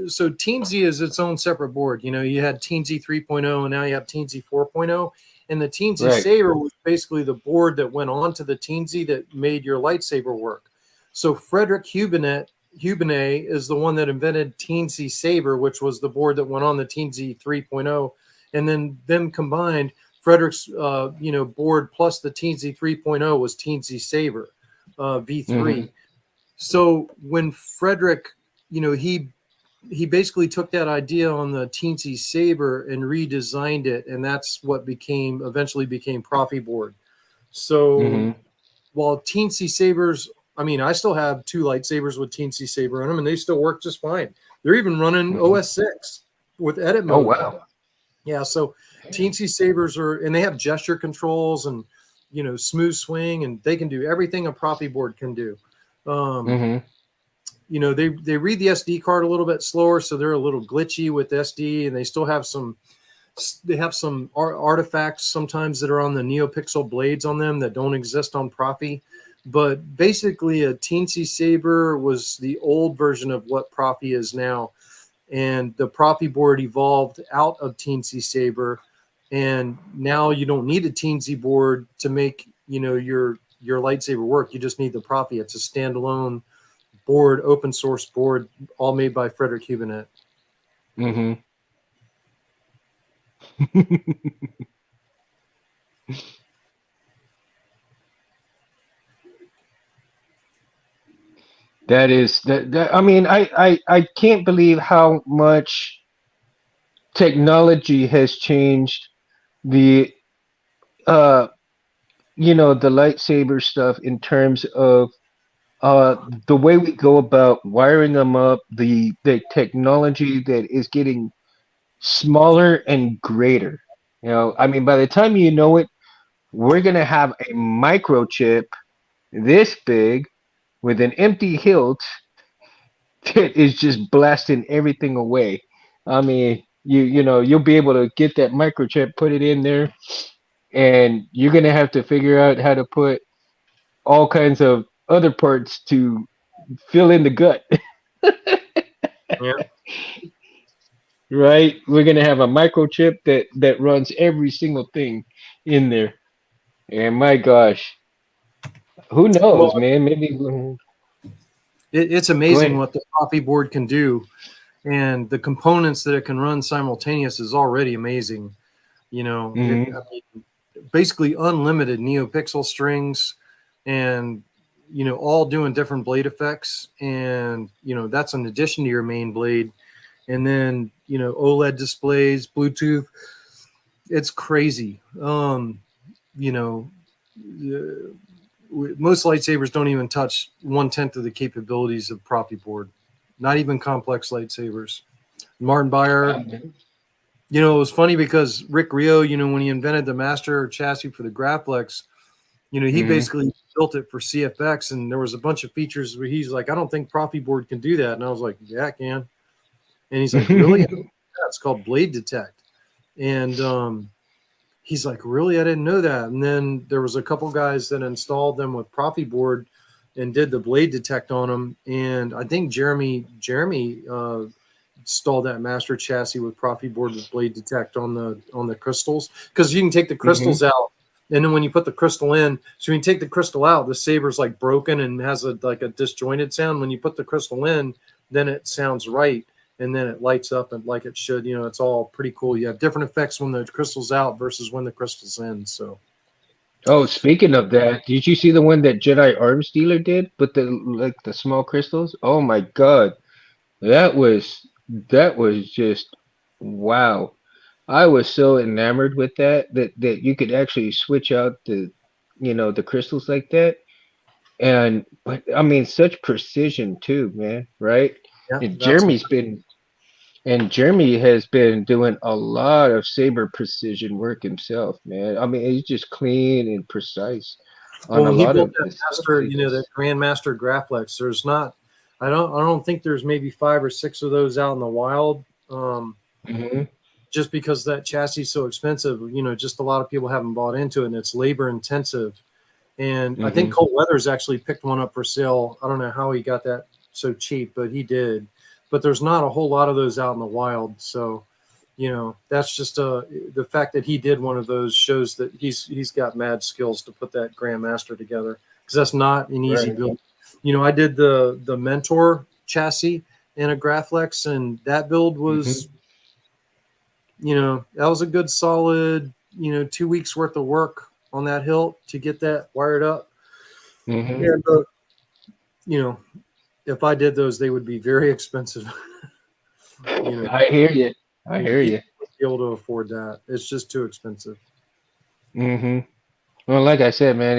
so Teensy is its own separate board. You had Teensy 3.0 and now you have Teensy 4.0. And the Teensy right. Saber was basically the board that went onto the Teensy that made your lightsaber work. So Frederick Hubenet is the one that invented Teensy Saber, which was the board that went on the Teensy 3.0. And then them combined, Frederick's board plus the Teensy 3.0 was Teensy Saber Hmm. V3. So when Frederick, he basically took that idea on the Teensy Saber and redesigned it, and that's what eventually became Profi board. So Hmm. while Teensy Sabers, I mean, I still have two lightsabers with Teensy Saber in them, and they still work just fine. They're even running Hmm. OS 6 with edit Oh mode. wow. Yeah, so Teensy Sabers and they have gesture controls and smooth swing, and they can do everything a Profi board can do. Um, Hmm. they read the SD card a little bit slower, so they're a little glitchy with SD, and they still have some artifacts sometimes that are on the NeoPixel blades on them that don't exist on Profi. But basically, a Teensy Saber was the old version of what Profi is now, and the Profi board evolved out of Teensy Saber, and now you don't need a Teensy board to make your lightsaber work. You just need the Profi. It's a standalone board, open source board, all made by Frederick Hubinet. Mm-hmm. That is that. I mean, I can't believe how much technology has changed the uh the lightsaber stuff in terms of the way we go about wiring them up, the technology that is getting smaller and greater. I mean, by the time you know it, we're gonna have a microchip this big with an empty hilt that is just blasting everything away. I mean, you'll be able to get that microchip, put it in there, and you're gonna have to figure out how to put all kinds of other parts to fill in the gut. Yeah. Right? We're gonna have a microchip that runs every single thing in there. And my gosh, who knows, Well, man? Maybe it's go amazing ahead. what the Profi board can do, and the components that it can run simultaneous is already amazing. Hmm. I mean, basically unlimited NeoPixel strings, and all doing different blade effects, and that's in addition to your main blade, and then OLED displays, Bluetooth. It's crazy. You know, most lightsabers don't even touch 1/10 of the capabilities of Profi board. Not even complex lightsabers. Martin Beyer, it was funny because Rick Rio, when he invented the master chassis for the Graplex, he Hmm. basically built it for CFX, and there was a bunch of features where he's like, I don't think Profi board can do that. And I was like, yeah, it can. And he's like, really? Yeah, it's called Blade Detect. And he's like, really? I didn't know that. And then there was a couple guys that installed them with Profi board and did the Blade Detect on them. And I think Jeremy installed that master chassis with Profi board with Blade Detect on the crystals, because you can take the Hmm. crystals out. And then when you put the crystal in, so when you take the crystal out, the saber's like broken and has like a disjointed sound. When you put the crystal in, then it sounds right, and then it lights up and like it should. It's all pretty cool. You have different effects when the crystal's out versus when the crystal's in. So Oh, speaking of that, did you see the one that Jedi Arms Dealer did with the small crystals? Oh my God, that was that was just wow. I was so enamored with that you could actually switch out the crystals like that. And but I mean such precision too, man, right? yeah, And that's Jeremy has been doing a lot of saber precision work himself, man. I mean, he's just clean and precise on well, a when he lot built of that the stuff master, that he that does. Grandmaster Graplex. There's not, I don't think there's maybe 5 or 6 of those out in the wild. Hmm. Just because that chassis is so expensive, just a lot of people haven't bought into it, and it's labor intensive. And I think Hmm. Colt Weathers actually picked one up for sale. I don't know how he got that so cheap, but he did. But there's not a whole lot of those out in the wild. So, that's just the fact that he did one of those shows that he's got mad skills to put that Grandmaster together, because that's not an easy Right. build. I did the Mentor chassis in a Graflex, and that build Hmm. was, that was a good solid, 2 weeks worth of work on that hilt to get that wired up. Hmm. And, you know, if I did those, they would be very expensive. you know, I hear you. I hear People you. wouldn't be able to afford that. It's just too expensive. Hmm. Well, like I said, man,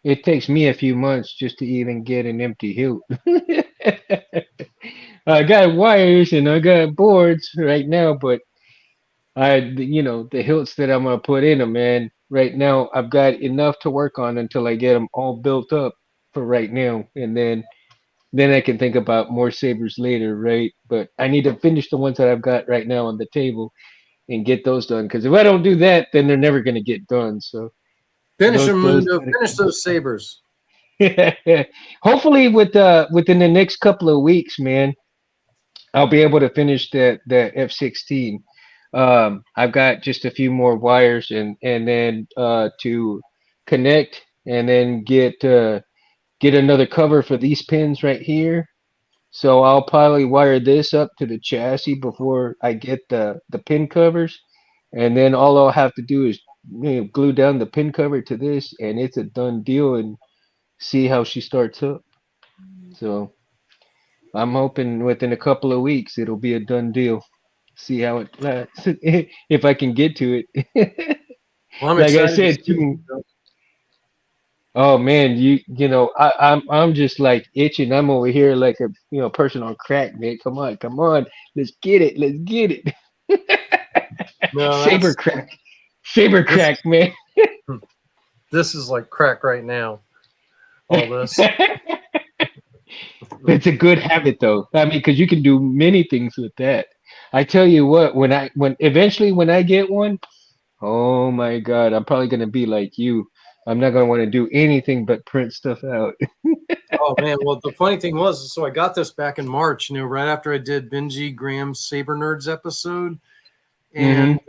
it takes me a few months just to even get an empty hilt. I got wires and I got boards right now, but the hilts that I'm gonna put in them, man. Right now, I've got enough to work on until I get them all built up for right now, and then then I can think about more sabers later, right? But I need to finish the ones that I've got right now on the table and get those done. Because if I don't do that, then they're never gonna get done. So Finish those them, those Mundo. Finish those sabers. hopefully within the next couple of weeks, man, I'll be able to finish the F-16. I've got just a few more wires and then to connect and then get another cover for these pins right here. So I'll probably wire this up to the chassis before I get the pin covers, and then all I'll have to do is glue down the pin cover to this, and it's a done deal. And see how she starts up. So I'm hoping within a couple of weeks it'll be a done deal. See how it lasts if I can get to it. Well, I'm Like I excited to said, see it. oh man, I'm just like itching. I'm over here like a person on crack, man. Come on, let's get it. No, Saber crack, saber this crack, man. this is like crack right now. All this. It's a good habit though. I mean, because you can do many things with that. I tell you what, when eventually when I get one, oh my God, I'm probably gonna be like you. I'm not gonna want to do anything but print stuff out. Oh man, well the funny thing was, so I got this back in March, right after I did Benji Graham's Saber Nerds episode, Hmm. and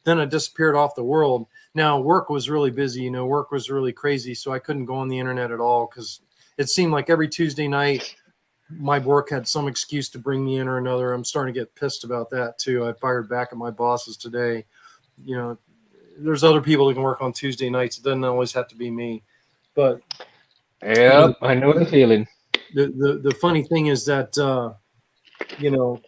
then I disappeared off the world. Now work was really busy, work was really crazy, so I couldn't go on the internet at all because it seemed like every Tuesday night my work had some excuse to bring me in or another. I'm starting to get pissed about that too. I fired back at my bosses today. You know, there's other people that can work on Tuesday nights. It doesn't always have to be me. But you know, Yep, I know the feeling. the funny thing is that you know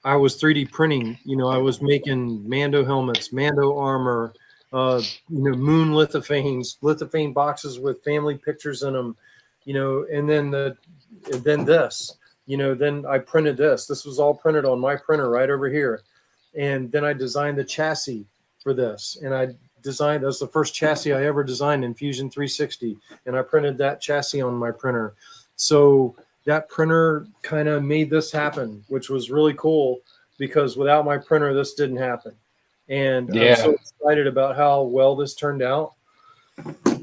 I was 3D printing. I was making Mando helmets, Mando armor, moon lithophane boxes with family pictures in them. And then this. Then I printed this. This was all printed on my printer right over here, and then I designed the chassis for this, and that was the first chassis I ever designed in Fusion 360, and I printed that chassis on my printer. So that printer kind of made this happen, which was really cool because without my printer, this didn't happen. And I'm Yeah. so excited about how well this turned out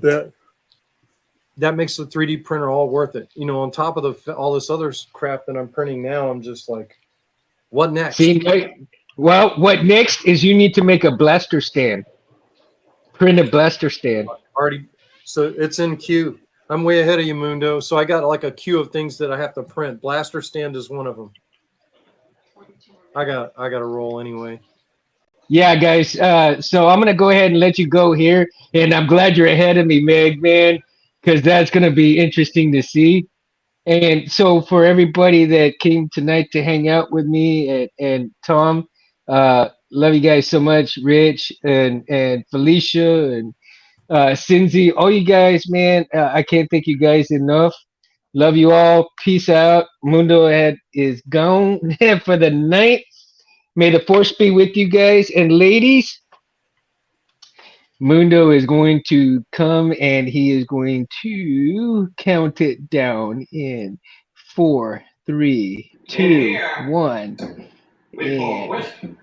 that makes the 3D printer all worth it. On top of all this other crap that I'm printing now, I'm just like, what next? See, well, what next is you need to make a blaster stand. Print a blaster stand. Already, so it's in queue. I'm way ahead of you, Mundo. So I got like a queue of things that I have to print. Blaster stand is one of them. I got to roll anyway. Yeah, guys. So I'm gonna go ahead and let you go here, and I'm glad you're ahead of me, Meg, man, because that's gonna be interesting to see. And so for everybody that came tonight to hang out with me and Tom, love you guys so much, Rich and Felicia and Cindy, all you guys, man. I can't thank you guys enough. Love you all. Peace out. Mundo head is gone for the night. May the force be with you guys and ladies. Mundo is going to come and he is going to count it down in four, three, two, one, and